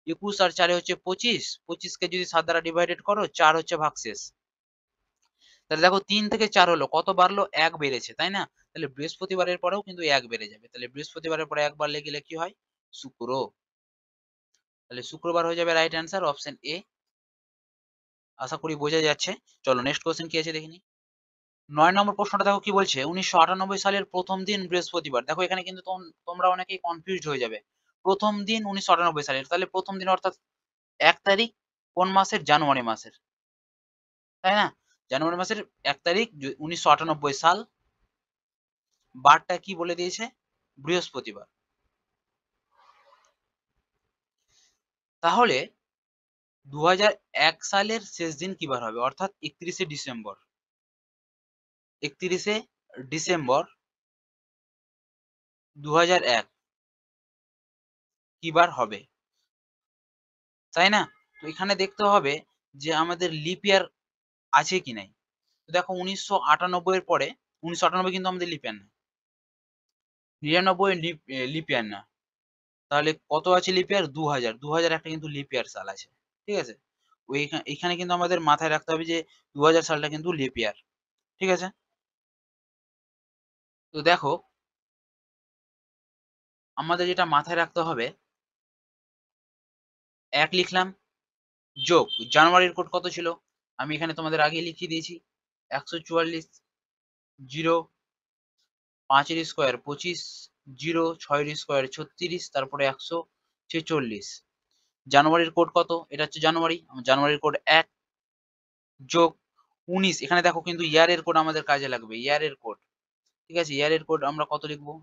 21 আর 4 হচ্ছে 25, 25 কে যদি 7 দ্বারা ডিভাইডেড করো, 4 হচ্ছে ভাগশেষ। তাহলে দেখো 3 থেকে 4 হলো, কত বাড়লো? 1 বেড়েছে, তাই না? তাহলে বৃহস্পতিবারের পরেও কিন্তু 1 বেড়ে যাবে, তাহলে বৃহস্পতিবারের পরে 1 বাড়লে গেলে কি হয়? শুক্র। তাহলে শুক্রবার হয়ে যাবে রাইট অ্যান্সার, অপশন এ। আশা করি বোঝা যাচ্ছে। চলো নেক্সট কোশ্চেন কি আছে দেখিনি। 9 নম্বর প্রশ্নটা দেখো কি বলছে, 1998 সালের প্রথম দিন বৃহস্পতিবার। দেখো এখানে কিন্তু তোমরা অনেকেই কনফিউজড হয়ে যাবে। প্রথম দিন 1998 সালের, তাহলে প্রথম দিন অর্থাৎ 1 তারিখ কোন মাসের? জানুয়ারি মাসের, তাই না? জানুয়ারি মাসের 1 তারিখ 1998 সাল। বারটা কি বলে দিয়েছে? বৃহস্পতিবার। তাহলে 2001 সালের শেষ দিন কি বার হবে? অর্থাৎ 31শে ডিসেম্বর। 31শে ডিসেম্বর 2001 কি বার হবে, তাই না? তো এখানে দেখতে হবে যে আমাদের লিপ ইয়ার আছে কি নাই। তো দেখো 1998 এর পরে, 1998 কিন্তু আমাদের লিপ ইয়ার না, 99 লিপ ইয়ার না, তাহলে কত আছে লিপ ইয়ার? 2000। 2000 একটা কিন্তু লিপ ইয়ার সাল আছে, ঠিক আছে। ওই এখানে কিন্তু আমাদের মাথায় রাখতে হবে যে 2000 সালটা কিন্তু লিপ ইয়ার, ঠিক আছে। তো দেখো আমাদের যেটা মাথায় রাখতে হবে, 1 লিখলাম, যোগ জানুয়ারির কোড কত ছিল? আমি এখানে তোমাদের আগে লিখিয়ে দিয়েছি, 144, 0 5 স্কোয়ার 25, 0 6 স্কোয়ার 36, তারপরে 146। জানুয়ারির কোড কত? এটা হচ্ছে জানুয়ারি, জানুয়ারির কোড 1 যোগ 19। এখানে দেখো কিন্তু ইয়ারের কোড আমাদের কাজে লাগবে, ইয়ারের কোড, ঠিক আছে। ইয়ারের কোড আমরা কত লিখবো?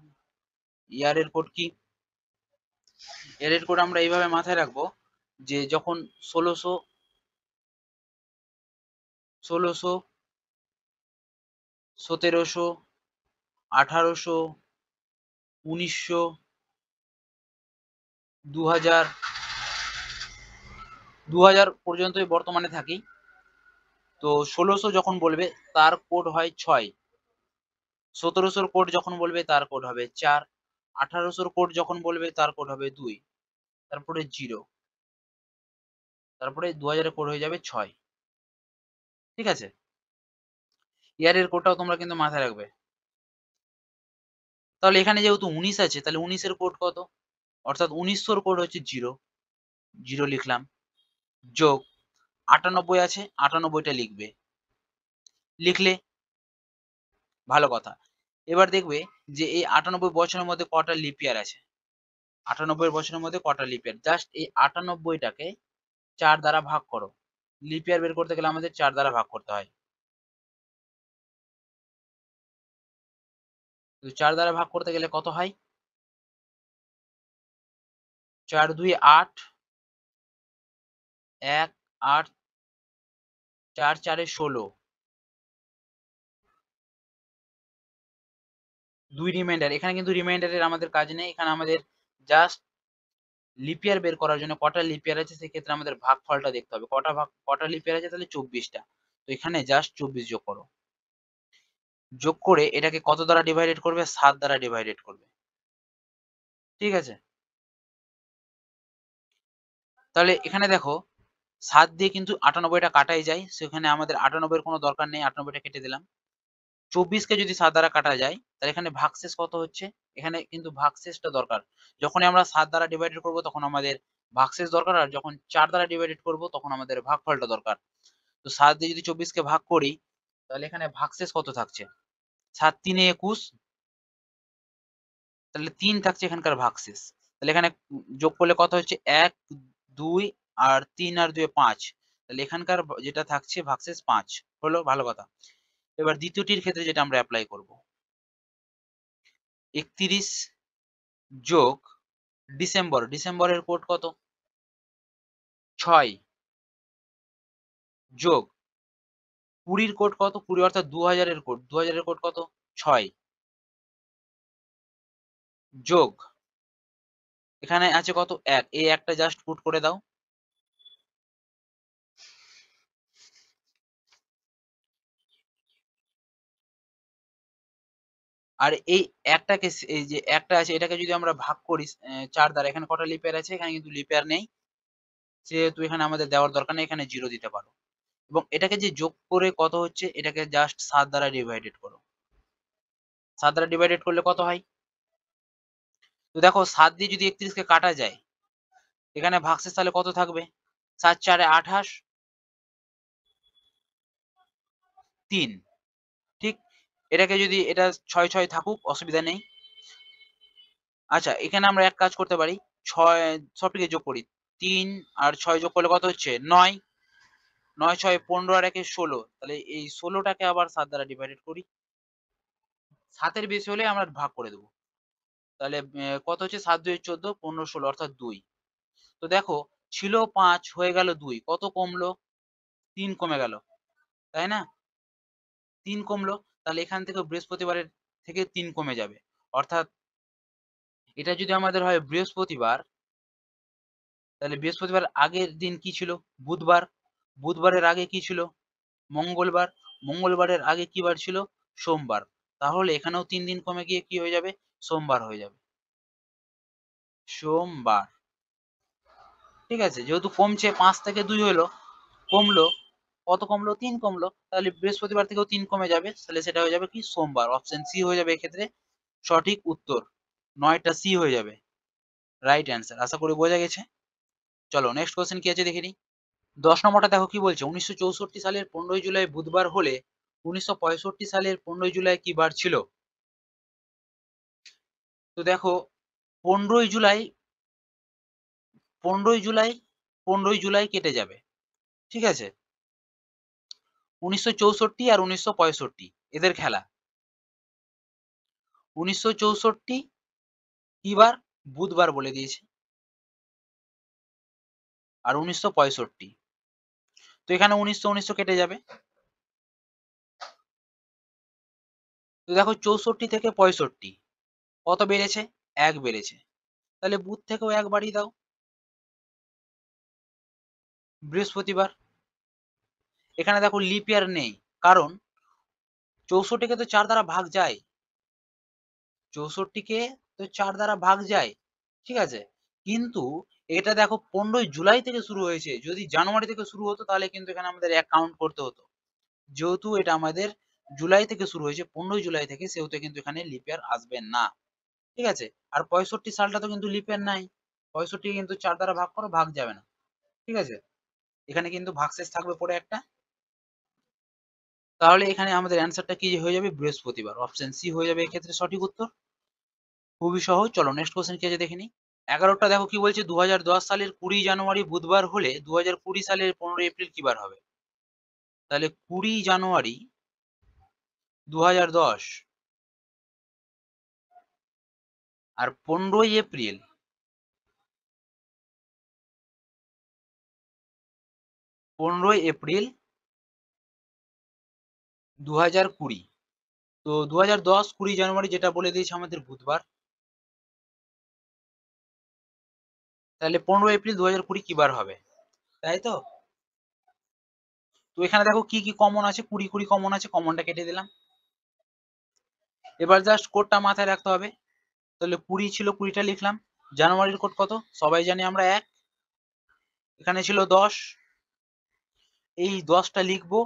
ইয়ারের কোড কি? ইয়ারের কোড আমরা এইভাবে মাথায় রাখবো যে যখন 1600, 1700, 1800, 1900, 2000, 2000 পর্যন্তই বর্তমানে থাকি। তো 1600 যখন বলবে তার কোড হয় 6, 1700 কোড যখন বলবে তার কোড হবে 4, 1800 কোড যখন বলবে তার কোড হবে 2, তারপরে 0, তারপরে 2000 কোড হয়ে যাবে 6, ঠিক আছে। ইয়ারের কোডটাও তোমরা কিন্তু মাথায় রাখবে। তাহলে এখানে যেহেতু 19 আছে, তাহলে 19 এর কোড কত? অর্থাৎ 1900 কোড হচ্ছে 0, 0 লিখলাম, যোগ 98 আছে, 98টা লিখবে, লিখলে ভালো কথা। এবার দেখবে যে এই 98 বছরের মধ্যে কটা লিপ ইয়ার আছে, 98 বছরের মধ্যে কটা লিপ ইয়ার। জাস্ট এই 98টাকে 4 দ্বারা ভাগ করো। লিপ ইয়ার বের করতে গেলে আমাদের 4 দ্বারা ভাগ করতে হয়। তো 4 দ্বারা ভাগ করতে গেলে কত হয়? 4 2 8, 1 8, 4 4 16, 2 রিমাইন্ডার। এখানে কিন্তু রিমাইন্ডারের আমাদের কাজ নেই, এখানে আমাদের জাস্ট লিপ ইয়ার বের করার জন্য কটা লিপ ইয়ার আছে সেক্ষেত্রে আমাদের ভাগফলটা দেখতে হবে। কটা লিপ ইয়ার আছে, তাহলে 24টা। তো এখানে জাস্ট 24 যোগ করো। যোগ করে এটাকে কত দ্বারা ডিভাইডেড করবে? 7 দ্বারা ডিভাইডেড করবে। ঠিক আছে, তাহলে এখানে দেখো 7 দিয়ে কিন্তু 98টা কাটাই যায়, সেখানে আমাদের 98 এর কোনো দরকার নেই, 98টা কেটে দিলাম। 24কে যদি 7 দ্বারা কাটা যায় তাহলে এখানে ভাগশেষ কত হচ্ছে? এখানে কিন্তু ভাগশেষটা দরকার। যখনই আমরা 7 দ্বারা ডিভাইডেড করব তখন আমাদের ভাগশেষ দরকার, আর যখন 4 দ্বারা ডিভাইডেড করব তখন আমাদের ভাগফলটা দরকার। তো 7 দিয়ে যদি 24কে ভাগ করি তাহলে এখানে ভাগশেষ কত থাকছে? 7 3 21, তাহলে 3 থাকছে এখানকার ভাগশেষ। তাহলে এখানে যোগ করলে কত হচ্ছে? 1 2 আর 3 আর 2 5, তাহলে এখানকার যেটা থাকছে ভাগশেষ 5 হলো। ভালো কথা। এবার দ্বিতীয়টির ক্ষেত্রে যেটা আমরা অ্যাপ্লাই করব, 31 যোগ ডিসেম্বর, ডিসেম্বরের কোড কত? 6 যোগ 20 কোড কত? 20 অর্থাৎ 2000 এর কোড, 2000 এর কোড কত? 6 যোগ এখানে আছে কত? 1, এই একটা জাস্ট পুট করে দাও। আর এই একটাকে, এই যে একটা আছে এটাকে যদি আমরা ভাগ করি 4 দ্বারা, এখানে কটা লিপ ইয়ার আছে? এখানে কিন্তু লিপ ইয়ার নেই, সেহেতু এখানে আমাদের দেওয়ার দরকার নেই, এখানে 0 দিতে পারো। এবং এটাকে যে যোগ করে কত হচ্ছে, এটাকে জাস্ট 7 দ্বারা ডিভাইডেড করো। 7 দ্বারা ডিভাইডেড করলে কত হয়? তো দেখো 7 দিয়ে যদি 31 কে কাটা যায়, এখানে ভাগশেষ তাহলে কত থাকবে? 7 4 28, 3। ঠিক, এটাকে যদি এটা 6 6 থাকুক, অসুবিধা নেই। আচ্ছা, এখানে আমরা এক কাজ করতে পারি, 6 সবটিকে যোগ করি। 3 আর 6 যোগ করলে কত হচ্ছে? 9। 9 6 15 আর 1 16, তাহলে এই 16টাকে আবার 7 দ্বারা ডিভাইডেড করি। 7 এর বেশি হলে আমরা ভাগ করে দেবো। তাহলে কত হচ্ছে? 7 2 14, 15 16 অর্থাৎ 2। তো দেখো ছিল 5 হয়ে গেল 2, কত কমলো? 3 কমে গেল, তাই না? 3 কমলো, তাহলে এখান থেকে বৃহস্পতিবারের থেকে 3 কমে যাবে। অর্থাৎ এটা যদি আমাদের হয় বৃহস্পতিবার, তাহলে বৃহস্পতিবার আগের দিন কি ছিল? বুধবার। বুধবারের আগে কি ছিল? মঙ্গলবার। মঙ্গলবারের আগে কি বার ছিল? সোমবার। তাহলে এখানেও 3 দিন কমে গিয়ে কি হয়ে যাবে? সোমবার হয়ে যাবে। সোমবার। ঠিক আছে, যেহেতু কমছে 5 থেকে 2 হলো, কমলো, কত কমলো? 3 কমলো, তাহলে বৃহস্পতিবার থেকেও 3 কমে যাবে, তাহলে সেটা হয়ে যাবে কি? সোমবার। অপশন সি হয়ে যাবে এক্ষেত্রে সঠিক উত্তর। 9টা সি হয়ে যাবে রাইট অ্যান্সার। আশা করি বোঝা গেছে। চলো নেক্সট কোশ্চেন কি আছে দেখে নিই। 10 নম্বরটা দেখো কি বলছে, 1964 সালের 15 জুলাই বুধবার হলে 1965 সালের 15 জুলাই কি বার ছিল? তো দেখো 15 জুলাই, 15 জুলাই, 15 জুলাই কেটে যাবে। ঠিক আছে, 1964 আর 1965 এদের খেলা। 1964 কি বার? বুধবার বলে দিয়েছে। আর 1965, তো এখানে 1900 1900 কেটে যাবে। তো দেখো 64 থেকে 65 কত বেড়েছে? 1 বেড়েছে, তাহলে বুধ থেকেও 1 বাড়িয়ে দাও, বৃহস্পতিবার। এখানে দেখো লিপ ইয়ার নেই, কারণ 64 কে তো 4 দ্বারা ভাগ যায়, 64 কে তো 4 দ্বারা ভাগ যায়। ঠিক আছে, কিন্তু এটা দেখো 15 জুলাই থেকে শুরু হয়েছে, যদি জানুয়ারি থেকে শুরু হতো তাহলে কিন্তু এখানে আমাদের 1 কাউন্ট করতে হতো। যেহেতু এটা আমাদের জুলাই থেকে শুরু হয়েছে, 15 জুলাই থেকে, সেহেতু কিন্তু এখানে লিপ ইয়ার আসবে না। ঠিক আছে, আর 65 সালটা তো কিন্তু লিপ ইয়ার নাই, 65 কিন্তু 4 দ্বারা ভাগ করো, ভাগ যাবে না। ঠিক আছে, এখানে কিন্তু ভাগশেষ থাকবে পরে একটা। তাহলে এখানে আমাদের অ্যান্সারটা কি হয়ে যাবে? বৃহস্পতিবার। অপশন সি হয়ে যাবে এক্ষেত্রে সঠিক উত্তর। খুবই সহজ। চলো নেক্সট কোশ্চেন কি আছে দেখে নিই। 11টা দেখো কি বলছে, 2010 সালের 20 জানুয়ারি বুধবার হলে 2020 সালের 15 এপ্রিল কি বার হবে? তাহলে 20 জানুয়ারি 2010 আর 15 এপ্রিল 15 এপ্রিল 2020। তো 2010 20 জানুয়ারি যেটা বলে দিয়েছে আমাদের বুধবার। তাহলে 15 এপ্রিল 2020 কি বার হবে, তাই তো? তো এখানে দেখো কি কি কমন আছে, 20 কমন আছে, কমনটা কেটে দিলাম। এবার জাস্ট কোডটা মাথায় রাখতে হবে। তাহলে 20 ছিল, 20টা লিখলাম। জানুয়ারির কোড কত সবাই জানি আমরা 1, এখানে ছিল 10, এই 10টা লিখবো,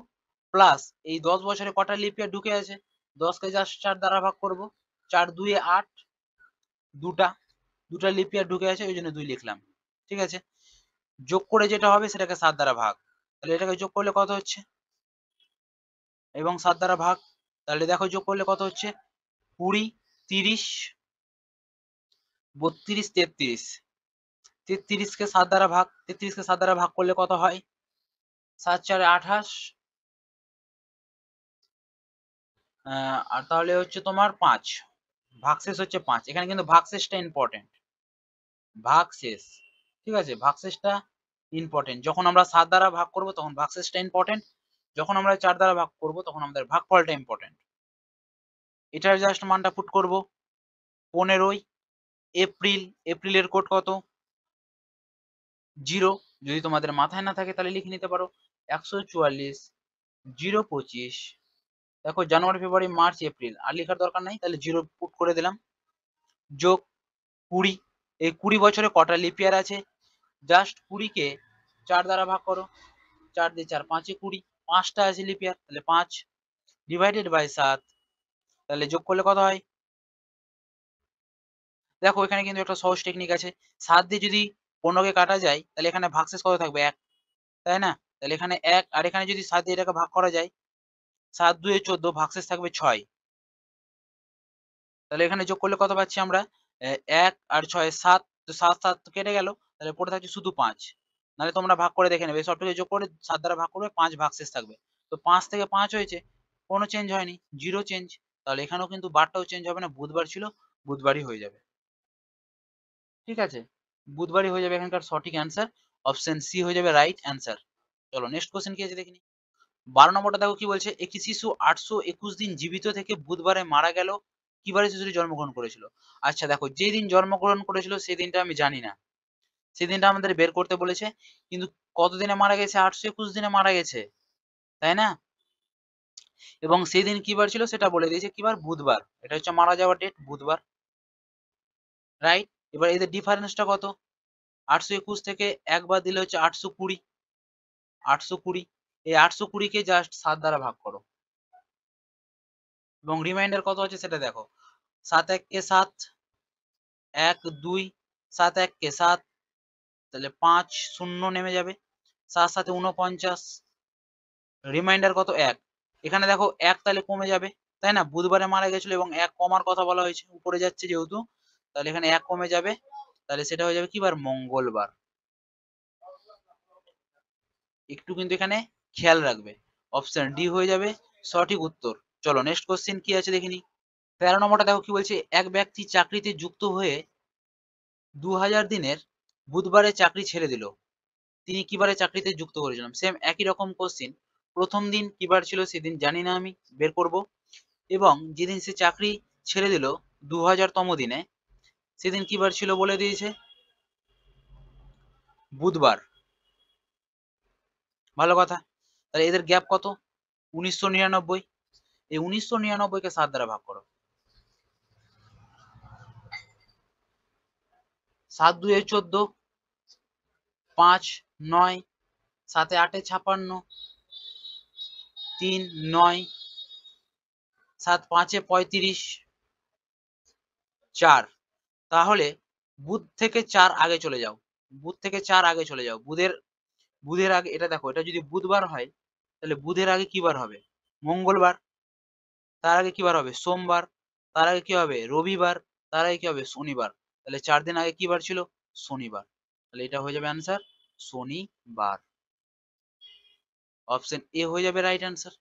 প্লাস এই 10 বছরে কটা লিপ ইয়ার ঢুকে আছে, 10কে জাস্ট 4 দ্বারা ভাগ করব, 4 2 এ 8, দুটা লিপ ইয়ার ঢুকে আছে ওই জন্য 2 লিখলাম। ঠিক আছে, যোগ করে যেটা হবে সেটাকে 7 দ্বারা ভাগ, তাহলে এটাকে যোগ করলে কত হচ্ছে, এবং 7 দ্বারা ভাগ, তাহলে দেখো যোগ করলে কত হচ্ছে, 20 30 32 33, 33 কে 7 দ্বারা ভাগ, 33 কে 7 দ্বারা ভাগ করলে কত হয়, 7 4 28, আর তাহলে হচ্ছে তোমার 5, ভাগশেষ হচ্ছে 5। এখানে কিন্তু ভাগশেষটা ইম্পর্টেন্ট, ভাগশেষ, ঠিক আছে, ভাগশেষটা ইম্পর্টেন্ট। যখন আমরা 7 দ্বারা ভাগ করব তখন ভাগশেষটা ইম্পর্টেন্ট, যখন আমরা 4 দ্বারা ভাগ করব তখন আমাদের ভাগফলটা ইম্পর্টেন্ট। এটার জাস্ট মানটা পুট করব, 15 এপ্রিল, এপ্রিলের কোড কত, 0, যদি তোমাদের মাথায় না থাকে তাহলে লিখে নিতে পারো, 144 0 25। দেখো জানুয়ারি ফেব্রুয়ারি মার্চ এপ্রিল আর লেখার দরকার নাই, তাহলে 0 পুট করে দিলাম, যোগ 20, এই 20 বছরে কটা লিপ ইয়ার আছে, জাস্ট 20 কে 4 দ্বারা ভাগ করো, 4 দিয়ে 4 5 এ 20, 5টা আছে লিপ ইয়ার, তাহলে 5 ডিভাইডেড বাই 7, তাহলে যোগ করলে কত হয়, দেখো এখানে কিন্তু একটা সহজ টেকনিক আছে, 7 দিয়ে যদি 15 কে কাটা যায় তাহলে এখানে ভাগশেষ কত থাকবে, 1, তাই না? তাহলে এখানে 1, আর এখানে যদি 7 দিয়ে এটাকে ভাগ করা যায়, 7 2 এ 14, ভাগশেষ থাকবে 6, তাহলে এখানে যোগ করলে কত পাচ্ছি আমরা, 1 আর 6 7, তো 7 7 তো কেটে গেল, তাহলে পড়ে থাকছে শুধু 5। নাহলে তোমরা ভাগ করে দেখে নেবে, সবটাকে যোগ করে 7 দ্বারা ভাগ করবে, 5 ভাগশেষ থাকবে। তো 5 থেকে 5 হয়েছে, কোনো চেঞ্জ হয়নি, 0 চেঞ্জ। তাহলে এখানেও কিন্তু বারটাও চেঞ্জ হবে না, বুধবার ছিল, বুধবারই হয়ে যাবে। ঠিক আছে, বুধবারই হয়ে যাবে এখানকার সঠিক অ্যান্সার, অপশন সি হয়ে যাবে রাইট অ্যান্সার। চলো নেক্সট কোশ্চেন কি আছে দেখে নিই। 12 নম্বরটা দেখো কি বলছে, একটি শিশু 821 দিন জীবিত থেকে বুধবারে মারা গেল, কিবারে শিশুটি জন্মগ্রহণ করেছিল। আচ্ছা দেখো, যেদিন জন্মগ্রহণ করেছিল সেই দিনটা আমি জানি না, সেদিনটা আমাদের বের করতে বলেছে, কিন্তু কতদিনে মারা গেছে, 821 দিনে মারা গেছে, তাই না? এবং সেই দিন কিবার ছিল সেটা বলে দিয়েছে, কিবার, বুধবার, এটা হচ্ছে মারা যাওয়ার ডেট, বুধবার, রাইট। এবার এদের ডিফারেন্সটা কত, 821 থেকে একবার দিলে হচ্ছে 820, 820, এই 820 কে জাস্ট 7 দ্বারা ভাগ করো, এবং রিমাইন্ডার কত আছে সেটা দেখো, 7 1 কে 7, 1 2, 7 1 কে 7, তাহলে 5 শূন্য নেমে যাবে, 7 7 49, রিমাইন্ডার কত, 1, এখানে দেখো 1 তাহলে কমে যাবে, তাই না? বুধবারে মারা গেছিল এবং 1 কমার কথা বলা হয়েছে, উপরে যাচ্ছে যেহেতু, তাহলে এখানে 1 কমে যাবে, তাহলে সেটা হয়ে যাবে কি বার, মঙ্গলবার। একটু কিন্তু এখানে খেয়াল রাখবে, অপশন ডি হয়ে যাবে সঠিক উত্তর। চলো নেক্সট কোশ্চেন কি আছে দেখিনি। 13 নম্বরটা দেখো কি বলছে, এক ব্যক্তি চাকরিতে যুক্ত হয়ে 2000 দিনের বুধবারে চাকরি ছেড়ে দিল, তিনি কিবারে চাকরিতে যুক্ত করেছিলাম, সেম একই রকম কোশ্চেন। প্রথম দিন কিবার ছিল সেদিন জানি না, আমি বের করব, এবং যেদিন সে চাকরি ছেড়ে দিল 2000তম দিনে, সেদিন কিবার ছিল বলে দিয়েছে, বুধবার, ভালো কথা। তাহলে এদের গ্যাপ কত, 1999, এই 1999 কে 7 দ্বারা ভাগ করো, 7 2 এ 14, 5 9, 7 8 এ 56, 3 9, 7 5 এ 35, 4, তাহলে বুধ থেকে 4 আগে চলে যাও, বুধ থেকে 4 আগে চলে যাও, বুধের আগে, এটা দেখো, এটা যদি বুধবার হয় তাহলে বুধের আগে কি বার হবে, মঙ্গলবার, তার আগে কি বার হবে, সোমবার, তার আগে কি হবে, রবিবার, তার আগে কি হবে, শনিবার, তাহলে 4 দিন আগে কি বার ছিল, শনিবার, তাহলে এটা হয়ে যাবে অ্যান্সার শনিবার, অপশন এ হয়ে যাবে রাইট অ্যান্সার।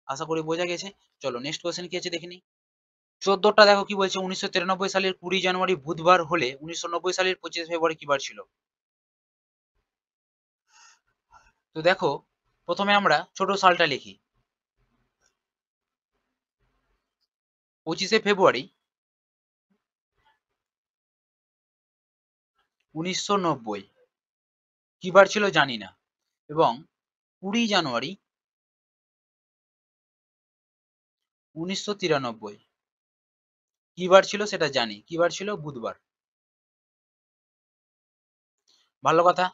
আশা করি বোঝা গেছে। চলো নেক্সট কোশ্চেন কি আছে দেখে নিই। 14টা দেখো কি বলছে, 1993 সালের 20 জানুয়ারি বুধবার হলে 1990 সালের 25 ফেব্রুয়ারি কি বার ছিল। তো দেখো, প্রথমে আমরা ছোট সালটা লিখি, 25শে ফেব্রুয়ারি 1990 কি বার ছিল জানি না, এবং 20 জানুয়ারি 1993 কি বার ছিল সেটা জানি, কি বার ছিল? বুধবার। ভালো কথা।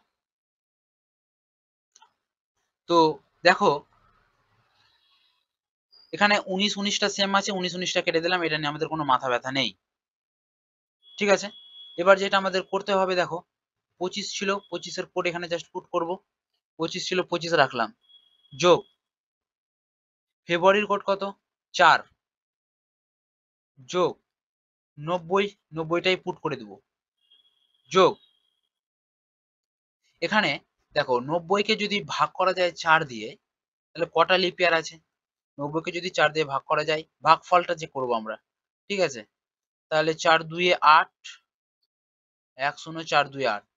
তো দেখো এখানে 19-19টা সেম আছে, 19-19টা কেটে দিলাম, এটা নিয়ে আমাদের কোনো মাথা ব্যথা নেই। ঠিক আছে, এবার যেটা আমাদের করতে হবে দেখো 25 ছিল, 25-এর কোড এখানে জাস্ট পুট করব। 25 ছিল, 25 রাখলাম, যোগ ফেব্রুয়ারির কোড কত 4, যোগ 90, 90টাই পুট করে দেব, যোগ এখানে দেখো 90কে যদি ভাগ করা যায় 4 দিয়ে, তাহলে কটা লিপ ইয়ার আছে? 90কে যদি 4 দিয়ে ভাগ করা যায়, ভাগফলটা যে করব আমরা, ঠিক আছে, তাহলে 4 2 8, 1 0 4 2 8,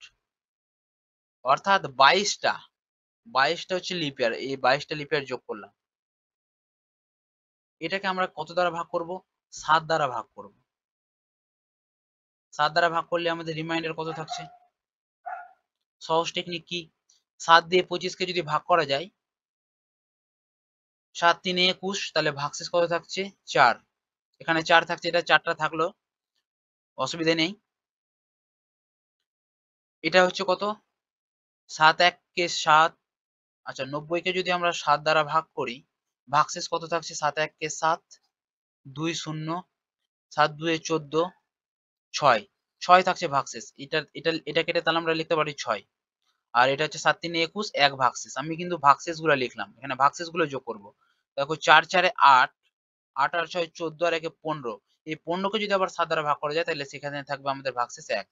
অর্থাৎ 22টা, 22টা হচ্ছে লিপ ইয়ার। এই 22টা লিপ ইয়ার যোগ করলাম। এটাকে আমরা কত দ্বারা ভাগ করব? 7 দ্বারা ভাগ করব। 7 দ্বারা ভাগ করলে আমাদের রিমাইন্ডার কত থাকছে? সহজ টেকনিক কি, 7 দিয়ে 25কে যদি ভাগ করা যায়, 7 3 21, তাহলে ভাগশেষ কত থাকছে? 4। এখানে 4 থাকছে, এটা 4টা থাকলো, অসুবিধা নেই। এটা হচ্ছে কত? 7 1 কে 7, আচ্ছা 90কে যদি আমরা 7 দ্বারা ভাগ করি, ভাগশেষ কত থাকছে? 7 1 কে 7, 2 0, 7 2 14, 6, 6 থাকছে ভাগশেষ। এটা কেটে তাহলে আমরা লিখতে পারি 6। আর এটা হচ্ছে 7 3 21, 1 ভাগশেষ। আমি কিন্তু ভাগশেষ গুলো লিখলাম, এখানে ভাগশেষ গুলো যোগ করব। দেখো 4 4 8, 8 আর 6 14, আর 1 15। এই 15কে যদি আবার 7 দ্বারা ভাগ করা যায়, তাহলে সেখানে থাকবে আমাদের ভাগশেষ 1।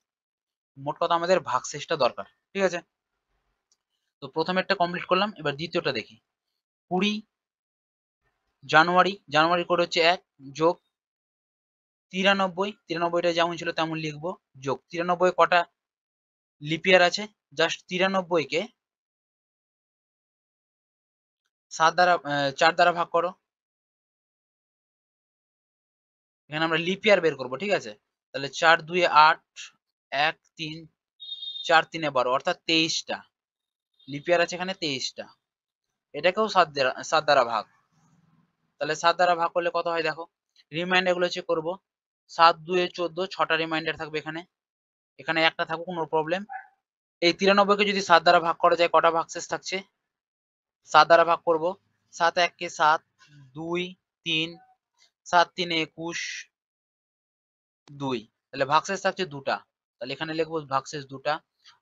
মোট কথা আমাদের ভাগশেষটা দরকার। ঠিক আছে, তো প্রথমেরটা কমপ্লিট করলাম, এবার দ্বিতীয়টা দেখি। 20 জানুয়ারি, জানুয়ারি কোড হচ্ছে 1, যোগ 93, 93টা যেমন ছিল তেমন লিখবো, যোগ 93 কটা লিপ ইয়ার আছে? জাস্ট 93কে 7 দ্বারা 4 দ্বারা ভাগ করো। এখানে আমরা লিপ ইয়ার বের করবো, ঠিক আছে, তাহলে 4 2 8, 1 3, 4 3 12, অর্থাৎ 23টা লিপ ইয়ার আছে এখানে, 23টা। এটাকেও 7 দ্বারা ভাগ, তাহলে 7 দ্বারা ভাগ করলে কত হয় দেখো। রিমাইন্ডার গুলো চেক করবো, 7 2 14, 6টা রিমাইন্ডার থাকবে এখানে, এখানে একটা থাকুক কোনো প্রবলেম। এই 93কে যদি 7 দ্বারা ভাগ করা যায়, কটা ভাগশেষ থাকছে? 7 দ্বারা ভাগ করব, 7 1 কে 7, 2 3, 7 3 21, 2, তাহলে ভাগশেষ থাকছে 2টা, তাহলে এখানে লিখবো ভাগশেষ 2টা।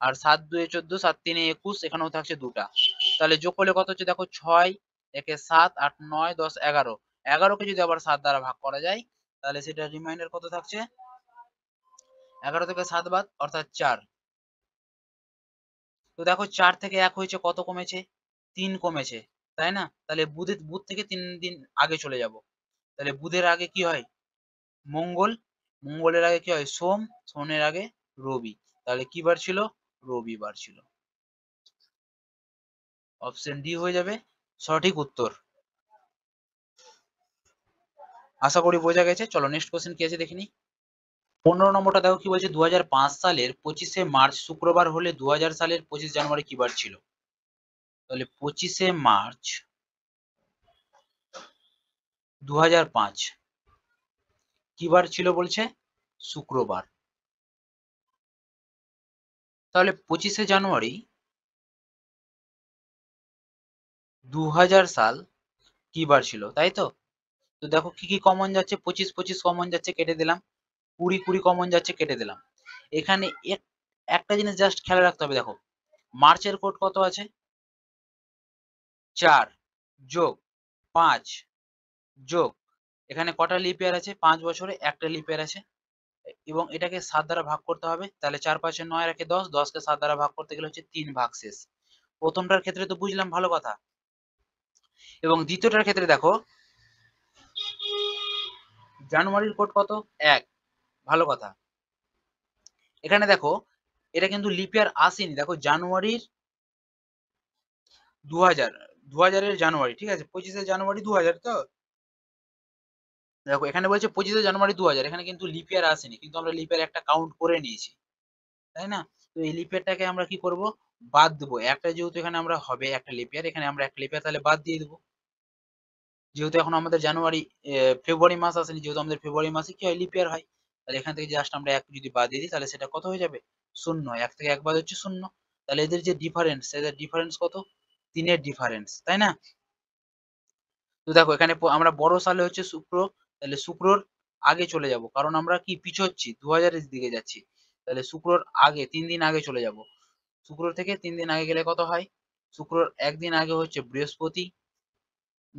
আর 7 2 14, 7 3 21, এখানেও থাকছে 2টা, তাহলে যোগ করলে কত হচ্ছে দেখো, 6 1 7 8 9 10 11, 11কে যদি আবার 7 দ্বারা ভাগ করা যায়, তাহলে সেটা রিমাইন্ডার কত থাকছে? 11 থেকে 7 বাদ, অর্থাৎ 4। তো দেখো 4 থেকে 1 হয়েছে, কত কমেছে? 3 কমেছে, তাই না? তাহলে বুধ থেকে 3 দিন আগে চলে যাব। তাহলে বুধের আগে কি হয়? মঙ্গল, মঙ্গলের আগে কি হয়? সোম, সোমের আগে রবি। তাহলে কি বার ছিল? রবিবার ছিল। অপশন ডি হয়ে যাবে সঠিক উত্তর। আশা করি বোঝা গেছে। চলো নেক্সট কোশ্চেন কি আছে দেখিনি। 15 নম্বরটা দেখো কি বলছে, 2005 সালের 25শে মার্চ শুক্রবার হলে 2000 সালের 25 জানুয়ারি কি বার ছিল? তাহলে 25শে মার্চ 2005 কি বার ছিল বলছে? শুক্রবার। তাহলে 25শে জানুয়ারি 2000 সাল কি বার ছিল, তাই তো? তো দেখো কি কি কমন যাচ্ছে, 25 25 কমন যাচ্ছে, কেটে দিলাম। 20 20 কমন যাচ্ছে, কেটে দিলাম। এখানে একটা জিনিস জাস্ট খেয়াল রাখতে হবে, দেখো মার্চের কোড কত আছে? 4, যোগ 5, যোগ এখানে কটা লিপ ইয়ার আছে? 5 বছরে একটা লিপ ইয়ার আছে, এবং এটাকে 7 দ্বারা ভাগ করতে হবে। তাহলে 4 5 9 আর 10, 10 কে 7 দ্বারা ভাগ করতে গেলে হচ্ছে 3 ভাগশেষ। প্রথমটার ক্ষেত্রে তো বুঝলাম, ভালো কথা। এবং দ্বিতীয়টার ক্ষেত্রে দেখো জানুয়ারির কোড কত? 1, ভালো কথা। এখানে দেখো এটা কিন্তু লিপ ইয়ার আসেনি, দেখো জানুয়ারির 2000, 2000-এর জানুয়ারি, ঠিক আছে, 25শে জানুয়ারি 2000, তো দেখো এখানে বলছে 25শে জানুয়ারি 2000, এখানে কিন্তু লিপ ইয়ার আসেনি, কিন্তু আমরা লিপ ইয়ার একটা কাউন্ট করে নিয়েছি, তাই না? তো এই লিপ ইয়ারটাকে আমরা কি করব, বাদ দেবো। একটা যেহেতু এখানে আমরা হবে একটা লিপ ইয়ার, এখানে আমরা একটা লিপ ইয়ার তাহলে বাদ দিয়ে দেবো। যেহেতু এখন আমাদের জানুয়ারি ফেব্রুয়ারি মাস আসেনি, যেহেতু আমাদের ফেব্রুয়ারি মাসে কি হয়, লিপ ইয়ার হয়, তাহলে এখান থেকে জাস্ট আমরা এক যদি বাদ দিয়ে দিই তাহলে সেটা কত হয়ে যাবে, শূন্য। এক থেকে এক বাদ হচ্ছে শূন্য। তাহলে এদের যে ডিফারেন্স, এদের ডিফারেন্স কত, 3-এর ডিফারেন্স, তাই না? তো দেখো এখানে আমরা বড় সালে হচ্ছে শুক্র, তাহলে শুক্রর আগে চলে যাব, কারণ আমরা কি পিছোচ্ছি, 2000-এর দিকে যাচ্ছি। তাহলে শুক্রর আগে 3 দিন আগে চলে যাব। শুক্র থেকে 3 দিন আগে গেলে কত হয়, শুক্রর একদিন আগে হচ্ছে বৃহস্পতি,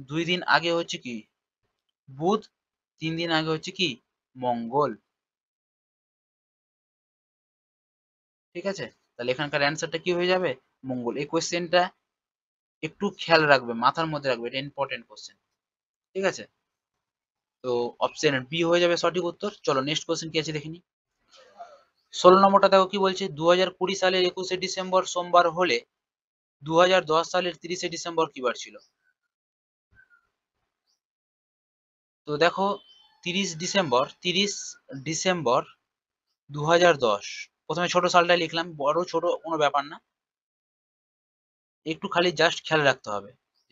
2 দিন আগে হচ্ছে কি বুধ, 3 দিন আগে হচ্ছে কি মঙ্গল। ঠিক আছে, তাহলে এখানকার অ্যান্সারটা কি হয়ে যাবে, মঙ্গল। এই কোয়েশ্চেনটা একটু খেয়াল রাখবে, মাথার মধ্যে রাখবে, এটা ইম্পর্টেন্ট কোয়েশ্চেন। ঠিক আছে, তো অপশন বি হয়ে যাবে সঠিক উত্তর। চলো নেক্সট কোয়েশ্চেন কি আছে দেখিনি। 16 নম্বরটা দেখো কি বলছে, 2020 সালের 21শে ডিসেম্বর সোমবার হলে 2010 সালের 30শে ডিসেম্বর কি বার ছিল? তো দেখো 30 ডিসেম্বর 2010, প্রথমে ছোট সালটা লিখলাম, বড় ছোট কোনো ব্যাপার না, একটু খালি জাস্ট খেয়াল রাখতে হবে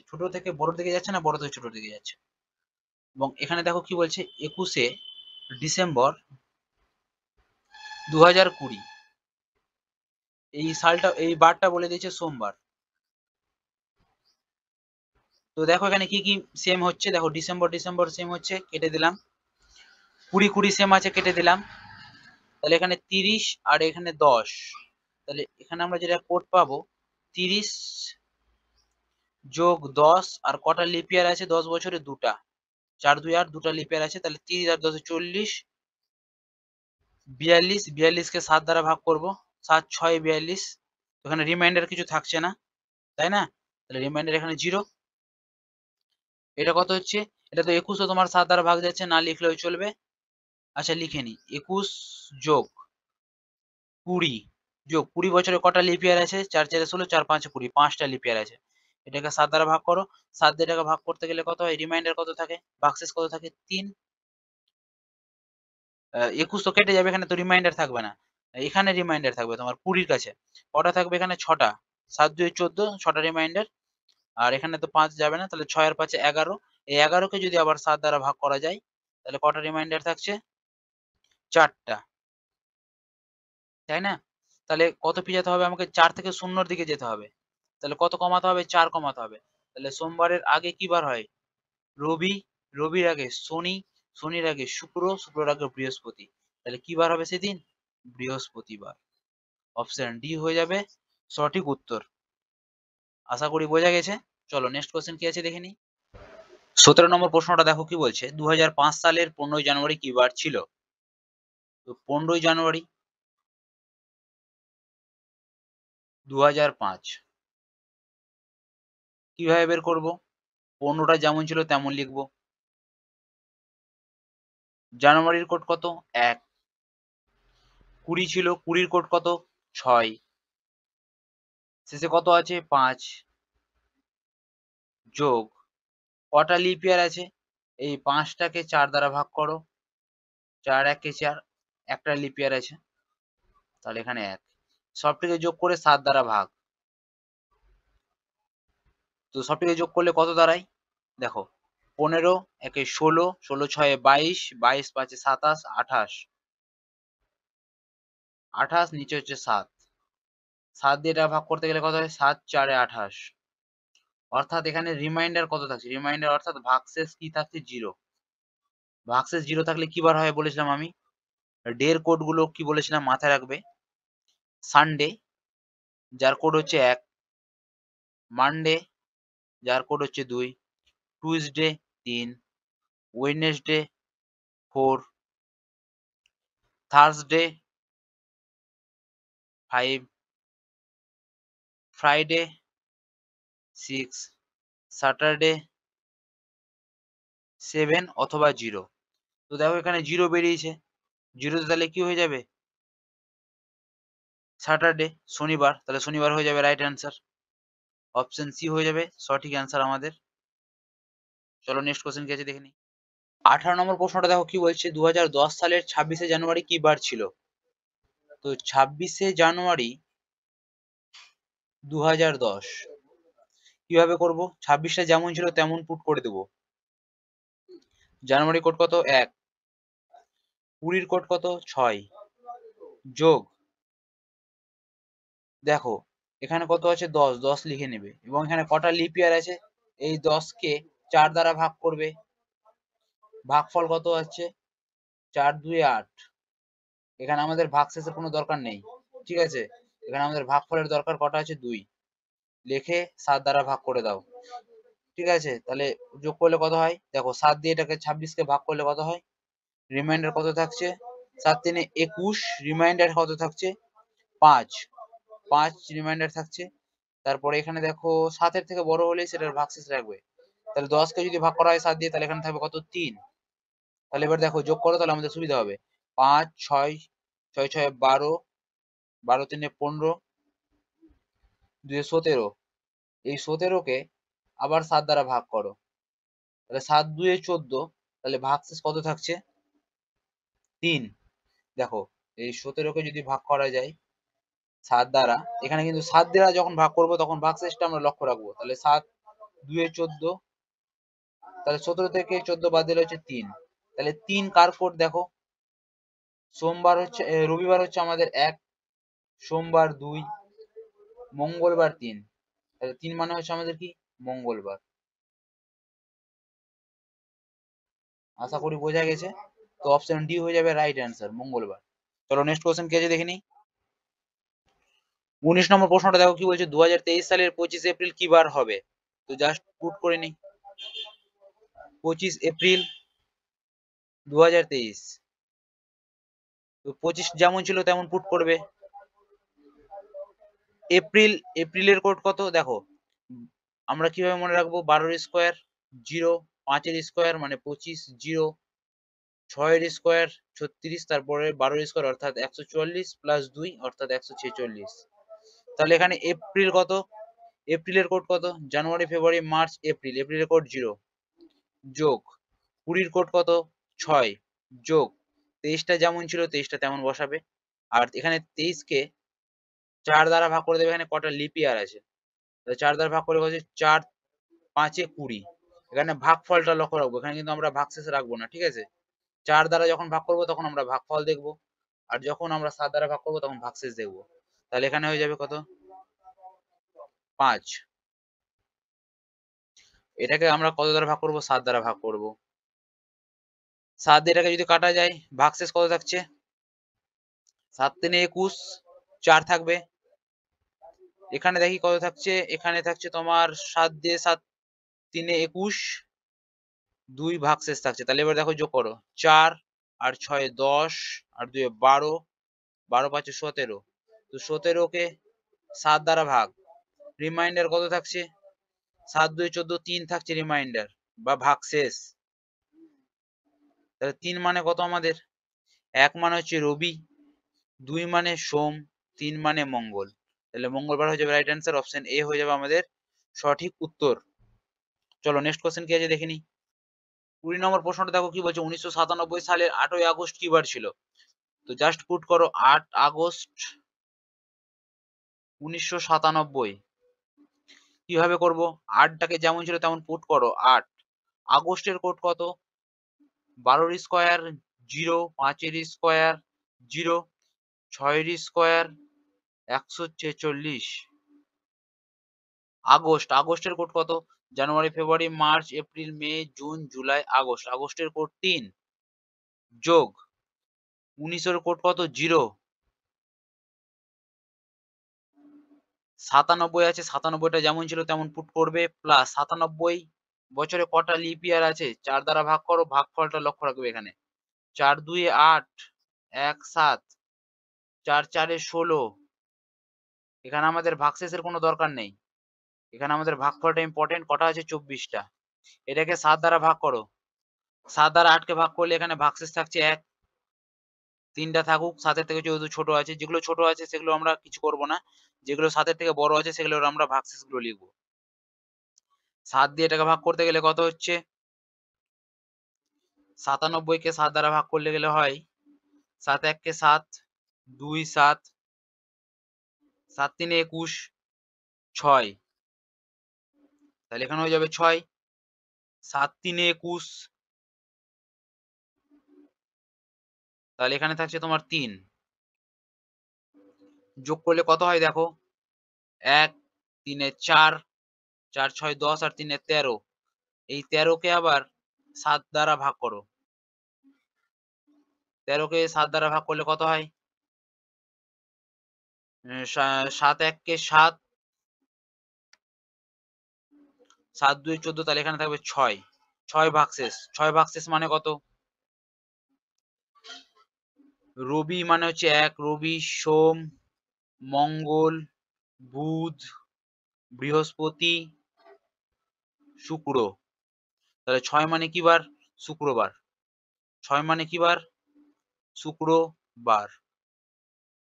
ছোট থেকে বড় দিকে যাচ্ছে না বড় থেকে ছোট দিকে যাচ্ছে। এবং এখানে দেখো কি বলছে, 21শে ডিসেম্বর 2020, এই সালটা এই বারটা বলে দিয়েছে সোমবার। তো দেখো এখানে কি কি সেম হচ্ছে, দেখো ডিসেম্বর ডিসেম্বর সেম হচ্ছে, কেটে দিলাম। 20-20 সেম আছে, কেটে দিলাম। তাহলে এখানে 30 আর এখানে 10, তাহলে এখানে আমরা যেটা কোড পাবো, 30 যোগ 10, আর কটা লিপ ইয়ার আছে 10 বছরে, দুটা, 4 2 8, দুটা লিপ ইয়ার আছে, তাহলে 30 আর 10 40, 42, 42কে 7 দ্বারা ভাগ করব, 7 6 42, এখানে রিমাইন্ডার কিছু থাকছে না, তাই না? তাহলে রিমাইন্ডার এখানে 0। এটা কত হচ্ছে, এটা তো 21, তো তোমার 7 দ্বারা ভাগ যাচ্ছে, না লিখলেও চলবে। আচ্ছা লিখে নি, 21 যোগ 20 যোগ 20 বছরে কটা লিপ ইয়ার আছে, 4 4 16, 4 5 20, 5টা লিপ ইয়ার আছে। এটাকে 7 দ্বারা ভাগ করো, 7 দিয়ে এটাকে ভাগ করতে গেলে কত হয়, রিমাইন্ডার কত থাকে, ভাগশেষ কত থাকে, 3। 21 তো কেটে যাবে, এখানে তো রিমাইন্ডার থাকবে না, এখানে রিমাইন্ডার থাকবে তোমার 20-র কাছে। কটা থাকবে এখানে, 6টা, 7 2 14, 6টা রিমাইন্ডার। আর এখানে তো 5 যাবে না, তাহলে 6 আর 5 11। এই 11কে যদি আবার 7 দ্বারা ভাগ করা যায়, তাহলে কটা রিমাইন্ডার থাকছে, 4টা, তাই না? তাহলে কত পিছাতে হবে আমাকে, 4 থেকে 0-র দিকে যেতে হবে। তাহলে কত কমাতে হবে, 4 কমাতে হবে। তাহলে সোমবারের আগে কি বার হয়, রবি, রবির আগে শনি, শনির আগে শুক্র, শুক্রর আগে বৃহস্পতি। তাহলে কি বার হবে সেদিন, বৃহস্পতিবার। অপশন ডি হয়ে যাবে সঠিক উত্তর। আশা করি বোঝা গেছে। চলো নেক্সট কোশ্চেন কি আছে দেখে নিই। 17 নম্বর প্রশ্নটা দেখো কি বলছে, 2005 সালের 15ই জানুয়ারি কি বার ছিল? তো 15ই জানুয়ারি 2005 কিভাবে বের করব, 15টা যেমন ছিল তেমন লিখবো। জানুয়ারির কোড কত, 1। 20 ছিল, 20-র কোড কত, 6। শেষে কত আছে, 5, যোগ কটা লিপ ইয়ার আছে, এই 5টাকে 4 দ্বারা ভাগ করো, 4 1 4, একটা লিপ ইয়ার আছে, তাহলে এখানে 1। সবটিকে যোগ করে 7 দ্বারা ভাগ, তো সবটিকে যোগ করলে কত দাঁড়ায়, দেখো 15 1 16, 16 6 22, 22 5 27, 28, 28 নিচে হচ্ছে 7, 7 দিয়ে এটা ভাগ করতে গেলে কত হয়, 7 4 28। অর্থাৎ এখানে রিমাইন্ডার কত থাকছে, রিমাইন্ডার অর্থাৎ ভাগশেষ কি থাকছে, 0। ভাগশেষ 0 থাকলে কি বার হয় বলেছিলাম আমি, ডের কোড গুলো কি বলেছিলাম মাথায় রাখবে, সানডে যার কোড হচ্ছে 1, মানডে যার কোড হচ্ছে 2, Tuesday 3, Wednesday 4, Thursday 5, Friday 6, Saturday 7 অথবা 0। তো দেখো এখানে 0 বেরিয়েছে, 0 তে তাহলে কি হয়ে যাবে, স্যাটারডে, শনিবার, তাহলে শনিবার হয়ে যাবে রাইট অ্যান্সার। অপশন সি হয়ে যাবে সঠিক অ্যান্সার আমাদের। চলো নেক্সট কোশ্চেন কি আছে দেখে নিই। 18 নম্বর প্রশ্নটা দেখো কি বলছে, 2010 সালের 26শে জানুয়ারি কি বার ছিল? তো 26শে জানুয়ারি 2010 কিভাবে করব? 26টা যেমন ছিল তেমন পুট করে দেব। জানুয়ারি কোড কত? 1, 20 কোড কত? 6, যোগ দেখো এখানে কত আছে? 10, 10 লিখে নেবে এবং এখানে কটা লিপ ইয়ার আছে? এই 10 কে 4 দ্বারা ভাগ করবে। ভাগফল কত আছে? 4 2 8। এখানে আমাদের ভাগশেষের কোনো দরকার নেই, ঠিক আছে? এখানে আমাদের ভাগফলের দরকার কটা আছে? 2। লিখে 7 দ্বারা ভাগ করে দাও, ঠিক আছে? তাহলে যোগ করলে কত হয়? দেখো 7 দিয়ে এটাকে 26 কে ভাগ করলে কত হয়? রিমাইন্ডার কত থাকছে? 7 3 21, রিমাইন্ডার কত থাকছে? 5, 5 রিমাইন্ডার থাকছে। তারপরে এখানে দেখো 7 এর থেকে বড় হলেই সেটার ভাগশেষ রাখবে। তাহলে 10 কে যদি ভাগ করা হয় 7 দিয়ে, তাহলে এখানে থাকবে কত? 3। তাহলে এবার দেখো যোগ করো, তাহলে আমাদের সুবিধা হবে। 5 6 6 6 12, 12 3 15, 2 17। এই 17 কে আবার 7 দ্বারা ভাগ করো, তাহলে 7 2 14। তাহলে ভাগশেষ কত থাকছে? 3। দেখো এই 17 কে যদি ভাগ করা যায় 7 দ্বারা, এখানে কিন্তু 7 দ্বারা যখন ভাগ করব তখন ভাগশেষটা আমরা লক্ষ্য রাখবো। তাহলে 7 2 14, তাহলে 17 থেকে 14 বাদ দিলে হচ্ছে 3। তাহলে 3 কার কোড? দেখো সোমবার হচ্ছে রবিবার হচ্ছে আমাদের 1, সোমবার 2, মঙ্গলবার 3। তাহলে 3 মানে হচ্ছে আমাদের কি? মঙ্গলবার। আশা করি বোঝা গেছে। তো অপশন ডি হয়ে যাবে রাইট অ্যান্সার, মঙ্গলবার। চলো নেক্সট কোশ্চেন কি আছে দেখে নিই। 19 নম্বর প্রশ্নটা দেখো কি বলছে? 2023 সালের 25 এপ্রিল কি বার হবে? তো জাস্ট পুট করে নিই। 25 এপ্রিল 2023। তো 25 যেমন ছিল তেমন পুট করবে। এপ্রিল, এপ্রিলের কোড কত? দেখো আমরা কিভাবে মনে রাখবো? 12 এর স্কোয়ার 0, 5 এর স্কোয়ার মানে 25, 0, 6 এর স্কোয়ার 36, তারপরে 12 এর স্কোয়ার অর্থাৎ 144 প্লাস 2 অর্থাৎ 146। তাহলে এখানে এপ্রিল কত? এপ্রিলের কোড কত? জানুয়ারি ফেব্রুয়ারি মার্চ এপ্রিল, এপ্রিলের কোড 0, যোগ 20 কোড কত? 6, যোগ 23টা যেমন ছিল 23টা তেমন বসাবে। আর এখানে 23 কে 4 দ্বারা ভাগ করে দেবে। এখানে কটা লিপ ইয়ার আছে? 4 দ্বারা ভাগ করে হচ্ছে 4 5 এ 20। এখানে ভাগফলটা লক্ষ্য রাখবো, এখানে কিন্তু আমরা ভাগশেষ রাখবো না, ঠিক আছে? 4 দ্বারা যখন ভাগ করবো তখন আমরা ভাগফল দেখবো, আর যখন আমরা 7 দ্বারা ভাগ করবো তখন ভাগশেষ দেখবো। তাহলে এখানে হয়ে যাবে কত? 5। এটাকে আমরা কত দ্বারা ভাগ করবো? 7 দ্বারা ভাগ করবো। 7 দিয়ে এটাকে যদি কাটা যায় ভাগশেষ কত থাকছে? 7 3 21, 4 থাকবে। এখানে দেখি কত থাকছে? এখানে থাকছে তোমার 7 দিয়ে 7 3 21, 2 ভাগশেষ থাকছে। তাহলে এবার দেখো যোগ করো, 4 আর 6 10 আর 2 12, 12 5 17। তো 17 কে 7 দ্বারা ভাগ, রিমাইন্ডার কত থাকছে? 7 2 14, 3 থাকছে রিমাইন্ডার বা ভাগশেষ। তাহলে 3 মানে কত আমাদের? 1 মানে হচ্ছে রবি, 2 মানে সোম, 3 মানে মঙ্গল। তাহলে মঙ্গলবার হয়ে যাবে রাইট অ্যান্সার, অপশন এ হয়ে যাবে আমাদের সঠিক উত্তর। চলো নেক্সট কোশ্চেন কি আছে দেখে নিই। 20 নম্বর প্রশ্নটা দেখো কি বলছে? 1997 সালের 8ই আগস্ট কি বার ছিল? তো জাস্ট পুট করো 8 আগস্ট 1997। কিভাবে করব? 8টাকে যেমন ছিল তেমন পুট করো 8। আগস্টের কোড কত? 12 এর স্কোয়ার 0, 5 এর স্কোয়ার 0, 6 এর স্কোয়ার 146। আগস্ট, আগস্টের কোড কত? January February March April May June July August, আগস্টের কোড 3, যোগ 19 এর কোড কত? 0, 97 আছে, 97টা যেমন ছিল তেমন পুট করবে, প্লাস 97 বছরে কটা লিপ ইয়ার আছে? 4 দ্বারা ভাগ করো, ভাগফলটা লক্ষ্য রাখবে। এখানে 4 2 8, 1 7, 4 4 16। এখানে আমাদের ভাগশেষের কোনো দরকার নেই, এখানে আমাদের ভাগফলটা ইম্পর্টেন্ট। কটা আছে? 24টা। এটাকে 7 দ্বারা ভাগ করো, 7 দ্বারা 8 কে ভাগ করলে এখানে ভাগশেষ থাকছে 1। 3টা থাকুক, 7 থেকে যেহেতু ছোট আছে, যেগুলো ছোট আছে সেগুলো আমরা কিছু করব না, যেগুলো 7 থেকে বড় আছে সেগুলো আমরা ভাগশেষ গুলো লিখবো। 7 দিয়ে এটাকে ভাগ করতে গেলে কত হচ্ছে? 97 কে 7 দ্বারা ভাগ করলে গেলে হয় 7 1 কে 7, 2 7 7 3 21 6, তাহলে এখানে হয়ে যাবে 6, 7 3 21, তাহলে এখানে থাকছে তোমার 3, যোগ করলে কত হয় দেখো, 1 3 4, 4 6 10 আর 3 13, এই 13 কে আবার 7 দ্বারা ভাগ করো, 13 কে 7 দ্বারা ভাগ করলে কত হয়, 7 1 কে 7, 7 2 14, তাহলে এখানে থাকবে 6, 6 ভাগশেষ, 6 ভাগশেষ মানে কত, রবি মানে হচ্ছে 1, রবি, সোম, মঙ্গল, বুধ, বৃহস্পতি, শুক্র, তাহলে 6 মানে কি বার, শুক্রবার, 6 মানে কি বার, শুক্রবার,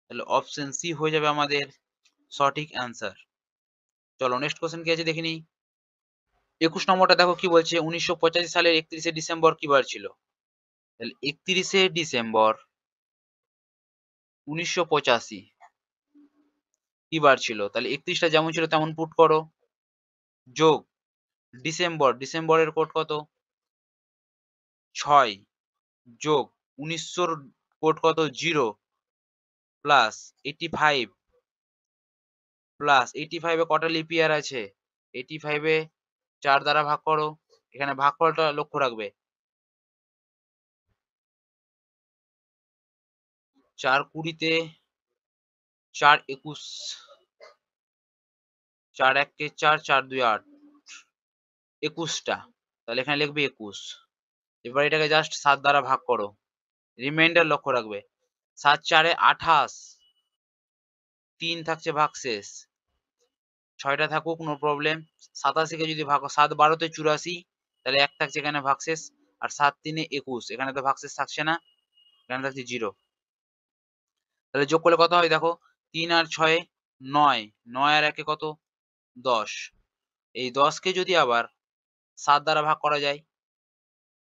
তাহলে অপশন সি হয়ে যাবে আমাদের সঠিক অ্যান্সার। চলো নেক্সট কোশ্চেন কি আছে দেখে নিই। 21 নম্বরটা দেখো কি বলছে, 1985 সালের 31শে ডিসেম্বর কি বার ছিল, তাহলে 31শে ডিসেম্বর 1985 কি বার ছিল, তাহলে 31টা যেমন ছিল তেমন পুট করো, যোগ ডিসেম্বর, ডিসেম্বরের কোড কত 6, যোগ 1900 কোড কত 0, প্লাস 85, প্লাস 85 এ কটা লিপ ইয়ার আছে, 85 এ 4 দ্বারা ভাগ করো, এখানে ভাগফলটা লক্ষ্য রাখবে, 4 20 তে 4 21, 4 1 কে 4, 4 2 8, 21টা, তাহলে এখানে লিখবে 21, এবার এটাকে জাস্ট 7 দ্বারা ভাগ করো, রিমাইন্ডার লক্ষ্য রাখবে, 7 4 এ 28, 3 থাকছে ভাগশেষ, 6টা থাকুক নো প্রবলেম, 87 কে যদি ভাগো 7 12 তে 84, তাহলে 1 থাকছে এখানে ভাগশেষ, আর 7 3 এ 21, এখানে তো ভাগশেষ থাকছে না, এখানে থাকছে 0, তাহলে যোগ করলে কত হয় দেখো, 3 আর 6 9, 9 আর 1 এ কত 10, এই 10 কে যদি আবার 7 দ্বারা ভাগ করা যায়,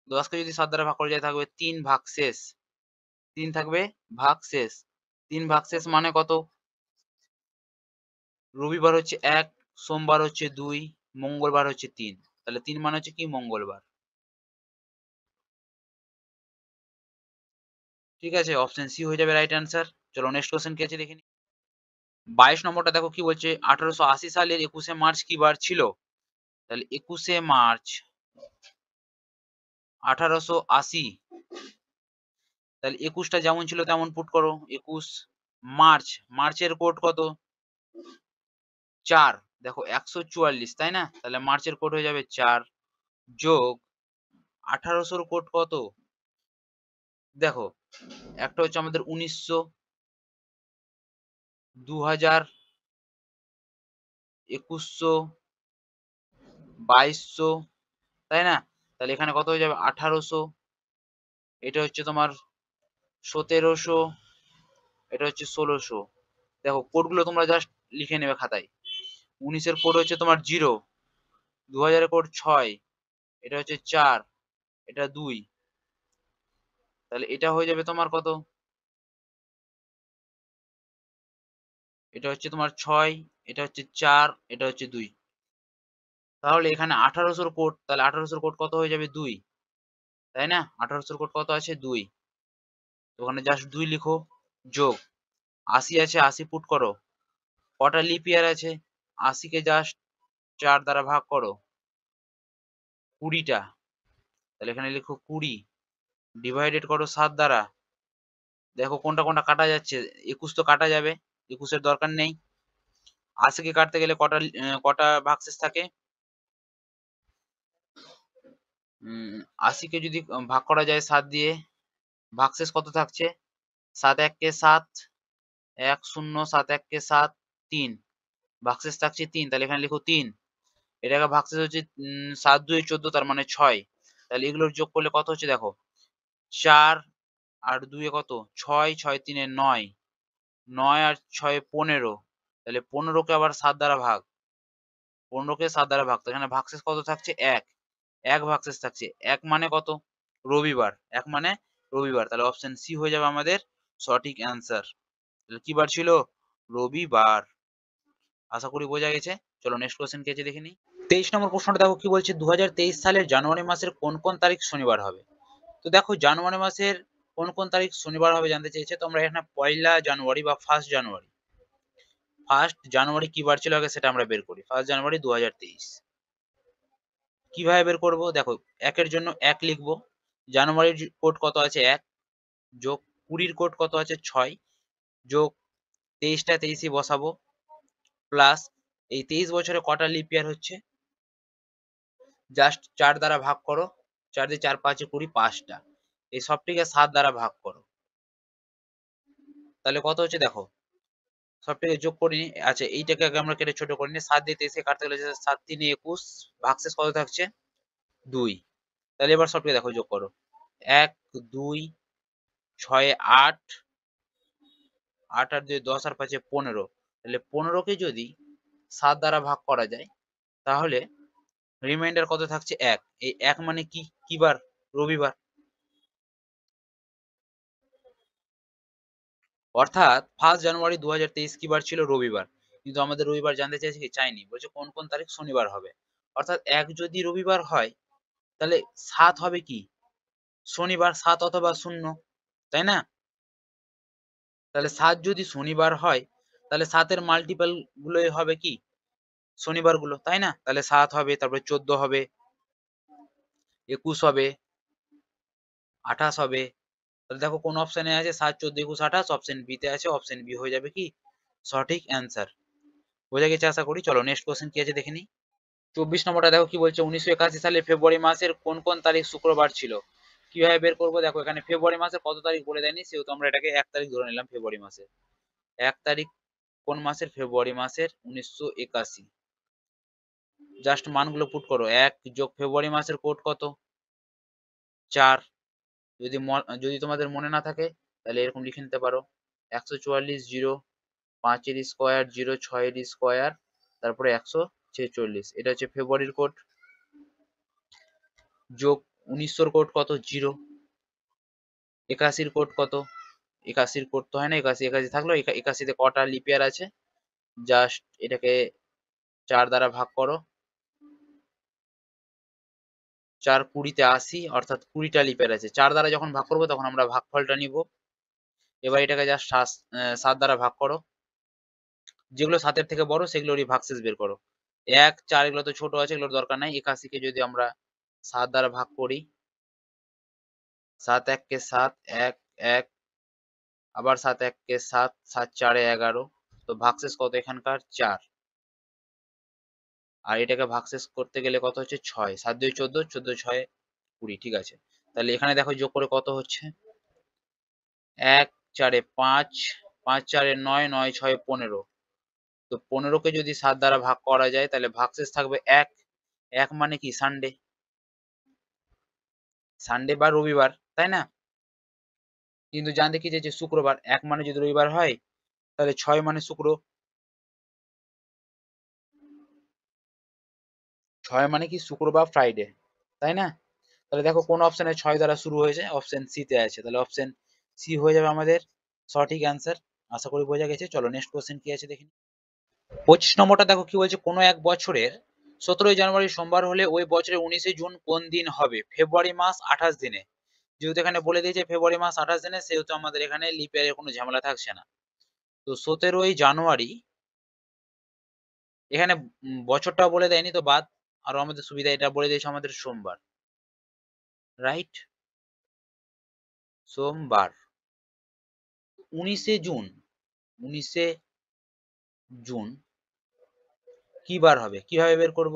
10 কে যদি 7 দ্বারা ভাগ করা যায় থাকবে 3 ভাগশেষ, 3 থাকবে ভাগশেষ, 3 ভাগশেষ মানে কত, রবিবার হচ্ছে 1, সোমবার হচ্ছে 2, মঙ্গলবার হচ্ছে 3, তাহলে 3 মানে হচ্ছে কি মঙ্গলবার, ঠিক আছে, অপশন সি হয়ে যাবে রাইট অ্যান্সার। চলো নেক্সট কোশ্চেন কি আছে দেখে নিই। 22 নম্বরটা দেখো কি বলছে, 1880 সালের 21শে মার্চ কি বার ছিল, তাহলে 21শে মার্চ 1880, তাহলে 21টা যেমন ছিল তেমন পুট করো, 21 মার্চ, মার্চের কোড কত 4, দেখো 144 তাই না, তাহলে মার্চের কোড হয়ে যাবে 4, যোগ 1800 কোড কত, দেখো একটা হচ্ছে আমাদের 1900, 2000, 2100, 2200, তাই না, তাহলে এখানে কত হয়ে যাবে 1800, এটা হচ্ছে তোমার 1700, এটা হচ্ছে 1600, দেখো কোডগুলো তোমরা জাস্ট লিখে নেবে খাতায়, 19 এর কোড হচ্ছে তোমার 0, 2000 এর কোড 6, এটা হচ্ছে 4, এটা 2, তাহলে এটা হয়ে যাবে তোমার কত, এটা হচ্ছে তোমার 6, এটা হচ্ছে 4, এটা হচ্ছে 2, তাহলে এখানে 1800 কোড, তাহলে 1800 কোড কত হয়ে যাবে 2, তাই না, 1800 কোড কত আছে 2, তো ওখানে জাস্ট 2 লিখো, যোগ 80 আছে 80 পুট করো, কটা লিপ ইয়ার আছে, 80 কে জাস্ট 4 দ্বারা ভাগ করো, 20টা, তাহলে এখানে লিখো 20, ডিভাইডেড করো 7 দ্বারা, দেখো কোনটা কোনটা কাটা যাচ্ছে, 21 তো কাটা যাবে, 21 এর দরকার নেই, 80 কে কাটতে গেলে কটা কটা ভাগশেষ থাকে, 80 কে যদি ভাগ করা যায় 7 দিয়ে, ভাগশেষ কত থাকছে, 7 1 কে 7, 1 0, 7 1 কে 7, 3, ভাগশেষ থাকছে 3, তাহলে এখানে লিখো 3, এটাকে ভাগশেষ হচ্ছে 7 2 14, তার মানে 6, তাহলে এগুলোর যোগ করলে কত হচ্ছে দেখো, 4 আর 2 এ কত 6, 6 3 এ 9, 9 আর 6 এ 15, তাহলে 15 কে আবার 7 দ্বারা ভাগ, 15 কে 7 দ্বারা ভাগ, তো এখানে ভাগশেষ কত থাকছে 1, 1 ভাগশেষ থাকছে, 1 মানে কত রবিবার, 1 মানে রবিবার, তাহলে অপশন সি হয়ে যাবে আমাদের সঠিক অ্যান্সার। কি বার ছিল? রবিবার। আশা করি বোঝা গেছে। চলো নেক্সট কোশ্চেন কি আছে দেখে নিই। 23 নম্বর প্রশ্নটা দেখো কি বলছে, 2023 সালের জানুয়ারি মাসের কোন কোন তারিখ শনিবার হবে? তো দেখো জানুয়ারি মাসের কোন কোন তারিখ শনিবার হবে জানতে চেয়েছে। তো আমরা এখানে পয়লা জানুয়ারি বা ফার্স্ট জানুয়ারি, কি বার ছিল আগে সেটা আমরা বের করি। 1 জানুয়ারি 2023 কিভাবে বের করব? দেখো একের জন্য 1 লিখবো, জানুয়ারির কোড কত আছে 1, যোগ 20 কোড কত আছে 6, যোগ 23টা 23ই বসাবো, প্লাস এই 23 বছরে কটা লিপ ইয়ার হচ্ছে, জাস্ট 4 দ্বারা ভাগ করো, 4 দিয়ে 4 5 20, 5টা, এই সবটিকে 7 দ্বারা ভাগ করো, তাহলে কত হচ্ছে দেখো, সবটিকে যোগ করে নি। আচ্ছা এইটাকে আগে আমরা কেটে ছোট করে নিই, 7 দিয়ে 23 কাটতে গেলে 7 3 21, ভাগশেষ কত থাকছে 2। তাহলে এবার সবটিকে দেখো যোগ করো, 1 2 6 8, 8 আর 2 10 আর 5 15, তাহলে 15কে যদি 7 দ্বারা ভাগ করা যায় তাহলে রিমাইন্ডার কত থাকছে 1। এই 1 মানে কি, কি বার? রবিবার। অর্থাৎ 1 জানুয়ারি 2023 কি বার ছিল? রবিবার। কিন্তু আমাদের রবিবার জানতে চাইছে কি? চাইনি, বলছে কোন কোন তারিখ শনিবার হবে। অর্থাৎ 1 যদি রবিবার হয় তাহলে 7 হবে কি? শনিবার, 7 অথবা 0, তাই না? তাহলে 7 যদি শনিবার হয় তাহলে 7 এর মাল্টিপল গুলোই হবে কি? শনিবার গুলো, তাই না? তাহলে 7 হবে, তারপরে 14 হবে, 21 হবে, 28 হবে। তাহলে দেখো কোন অপশনে আছে 7 14 21 28, অপশন বি তে আছে, অপশন বি হয়ে যাবে কি সঠিক অ্যান্সার। বোঝা গেছে আশা করি। চলো নেক্সট কোশ্চেন কি আছে দেখে নিই। 24 নম্বরটা দেখো কি বলছে, 1981 সালের ফেব্রুয়ারি মাসের কোন কোন তারিখ শুক্রবার ছিল? কিভাবে বের করবো? দেখো এখানে ফেব্রুয়ারি মাসের কত তারিখ বলে দেয়নি, সেহেতু আমরা এটাকে 1 তারিখ ধরে নিলাম। ফেব্রুয়ারি মাসের 1 তারিখ কোন মাসের? ফেব্রুয়ারি মাসের 1981। জাস্ট মানগুলো পুট করো, 1 যোগ ফেব্রুয়ারি মাসের কোড কত 4। যদি তোমাদের মনে না থাকে তাহলে এরকম লিখে নিতে পারো, 144 0 5 এর স্কোয়ার 0 6 এর স্কোয়ার তারপরে 146, এটা হচ্ছে ফেব্রুয়ারির কোড, যোগ 1900 কোড কত 0, 81 কোড কত, 81 কোড তো হয় না, 81 81 থাকলো, 81 তে কটা লিপ ইয়ার আছে, জাস্ট এটাকে 4 দ্বারা ভাগ করো, 4 20 তে 80, অর্থাৎ 20টা লিপ ইয়ার আছে। 4 দ্বারা যখন ভাগ করবো তখন আমরা ভাগফলটা নিব। এবার এটাকে জাস্ট 7 দ্বারা ভাগ করো, যেগুলো 7 এর থেকে বড় সেগুলোরই ভাগশেষ বের করো। 1 4 এগুলো তো ছোট আছে, এগুলোর দরকার নাই। 81 কে যদি আমরা 7 দ্বারা ভাগ করি, 7 1 কে 7 1 1, আবার 7 1 কে 7 7 4 এ 11, তো ভাগশেষ কত এখানকার 4। আর এটাকে ভাগশেষ করতে গেলে কত হচ্ছে 6, 7 2 14, 14 6 20, ঠিক আছে। তাহলে এখানে দেখো যোগ করে কত হচ্ছে, 1 4 এ 5, 5 4 এ 9, 9 6 15, তো 15 কে যদি 7 দ্বারা ভাগ করা যায় তাহলে ভাগশেষ থাকবে 1। 1 মানে কি? সানডে, সানডে বা রবিবার, তাই না? কিন্তু জানতে কি চাইছে শুক্রবার। 1 মানে যদি রবিবার হয় তাহলে 6 মানে শুক্র, 6 মানে কি? শুক্র বা ফ্রাইডে, তাই না? তাহলে দেখো কোন অপশনে 6 দ্বারা শুরু হয়েছে, অপশন সি তে আছে, তাহলে অপশন সি হয়ে যাবে আমাদের সঠিক অ্যান্সার। আশা করি বোঝা গেছে। চলো নেক্সট কোশ্চেন কি আছে দেখি। 25 নম্বরটা দেখো কি বলছে, কোনো এক বছরের 17 জানুয়ারি সোমবার হলে ওই বছরের 19 জুন কোন দিন হবে? ফেব্রুয়ারি মাস 28 দিনে। যেহেতু এখানে বলে দিয়েছে ফেব্রুয়ারি মাস 28 দিনে, সেহেতু আমাদের এখানে লিপ ইয়ারের কোনো ঝামেলা থাকছে না। তো 17 জানুয়ারি, এখানে বছরটাও বলে দেয়নি তো বাদ, আরো আমাদের সুবিধা, এটা বলে দিয়েছে আমাদের সোমবার, রাইট? সোমবার 19 জুন, 19 জুন কি বার হবে? কিভাবে বের করব?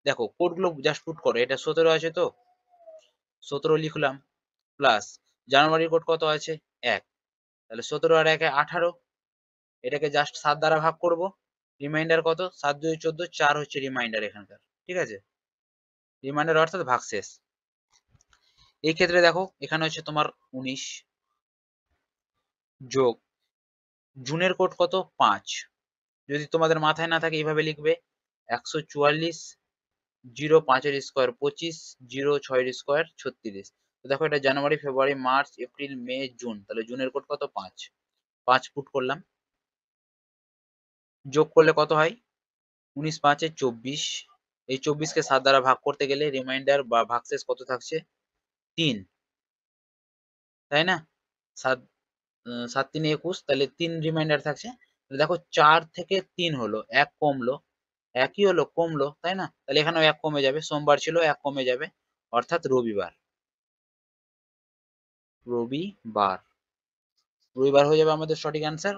দেখো কোডগুলো জাস্ট পুট করো, এটা 17 আছে তো 17 লিখলাম, প্লাস জানুয়ারির কোড কত আছে 1, তাহলে 17 আর 1 18, এটাকে জাস্ট 7 দ্বারা ভাগ করব, রিমাইন্ডার কত 7 2 14, 4 হচ্ছে রিমাইন্ডার এখানকার, ঠিক আছে? রিমাইন্ডার অর্থাৎ ভাগশেষ। এই ক্ষেত্রে দেখো এখানে হচ্ছে তোমার 19 যোগ জুনের কোড কত 5, যদি তোমাদের মাথায় না থাকে এইভাবে লিখবে, 144 0 5 এর স্কোয়ার 25, 0 6 এর স্কোয়ার 36। তো দেখো এটা January February March April May June, তাহলে জুনের কোড কত 5, 5 পুট করলাম, যোগ করলে কত হয়? 19 5 24। এই 24 কে 7 দ্বারা ভাগ করতে গেলে রিমাইন্ডার বা ভাগশেষ কত থাকছে? 3, তাই না? 7 7 3 21, তাহলে 3 রিমাইন্ডার থাকছে। দেখো 4 থেকে 3 হলো, 1 কমলো, একই হলো কমলো, তাই না? তাহলে এখানেও 1 কমে যাবে, সোমবার ছিল 1 কমে যাবে, অর্থাৎ রবিবার। রবিবার রবিবার হয়ে যাবে আমাদের সঠিক অ্যান্সার।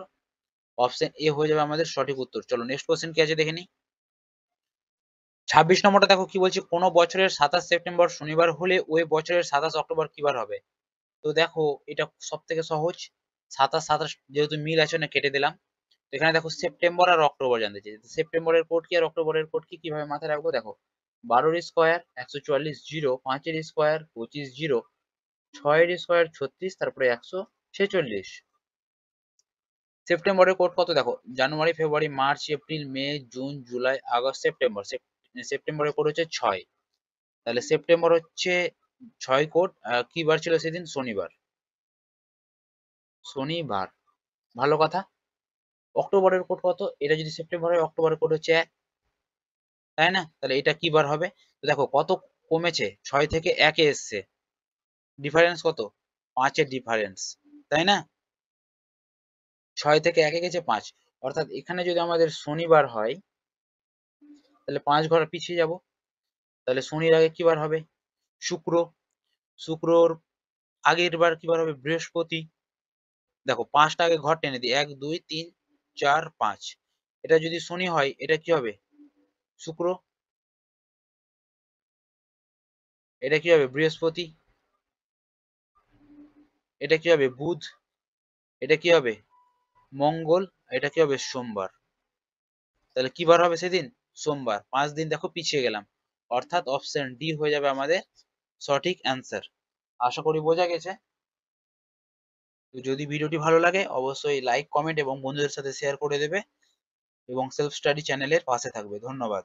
অপশন এ হয়ে যাবে আমাদের সঠিক উত্তর। চলো নেক্সট কোশ্চেন কি আছে দেখে নিই। 26 নম্বরটা দেখো কি বলছে, কোন বছরের 27 সেপ্টেম্বর শনিবার হলে ওই বছরের 27 অক্টোবর কি বার হবে? তো দেখো এটা সব থেকে সহজ, 27 27 যেহেতু মিল আছে না কেটে দিলাম। তো এখানে দেখো সেপ্টেম্বর আর অক্টোবর জানতে চাই, সেপ্টেম্বরের কোড কি আর অক্টোবরের কোড কি কিভাবে মাথায় রাখবো? দেখো 12 এর স্কোয়ার 144 জিরো, 5 এর স্কোয়ার 25 জিরো, 6 এর স্কোয়ার 36, তারপরে 146। সেপ্টেম্বরের কোড কত দেখো, January February March April May June July August September. সেপ্টেম্বরের কোড হচ্ছে 6। তাহলে সেপ্টেম্বর হচ্ছে 6 কোড। কি বার ছিল সেদিন? শনিবার। শনিবার, ভালো কথা। অক্টোবরের কোড কত? এটা যদি সেপ্টেম্বর হয়, অক্টোবরের কোড হচ্ছে 1, তাই না? তাহলে এটা কি বার হবে? তো দেখো কত কমেছে, 6 থেকে 1 এ এসছে, ডিফারেন্স কত? 5 এর ডিফারেন্স, তাই না? 6 থেকে 1 এ গেছে 5, অর্থাৎ এখানে যদি আমাদের শনিবার হয় তাহলে 5 ঘর পিছিয়ে যাব। তাহলে শনির আগে কি বার হবে? শুক্র। শুক্রর আগের বার কি বার হবে? বৃহস্পতি। দেখো 5টা আগে ঘর টেনে দিই, 1 2 3 4 5। এটা যদি শনি হয় এটা কি হবে? শুক্র। এটা কি হবে? বৃহস্পতি। এটা কি হবে? বুধ। এটা কি হবে? মঙ্গল। এটা কি হবে? সোমবার। তাহলে কি বার হবে সেদিন? সোমবার। 5 দিন দেখো পিছিয়ে গেলাম, অর্থাৎ অপশন ডি হয়ে যাবে আমাদের সঠিক অ্যান্সার। আশা করি বোঝা গেছে। তো যদি ভিডিওটি ভালো লাগে অবশ্যই লাইক কমেন্ট এবং বন্ধুদের সাথে শেয়ার করে দেবে এবং সেলফ স্টাডি চ্যানেলের পাশে থাকবে। ধন্যবাদ।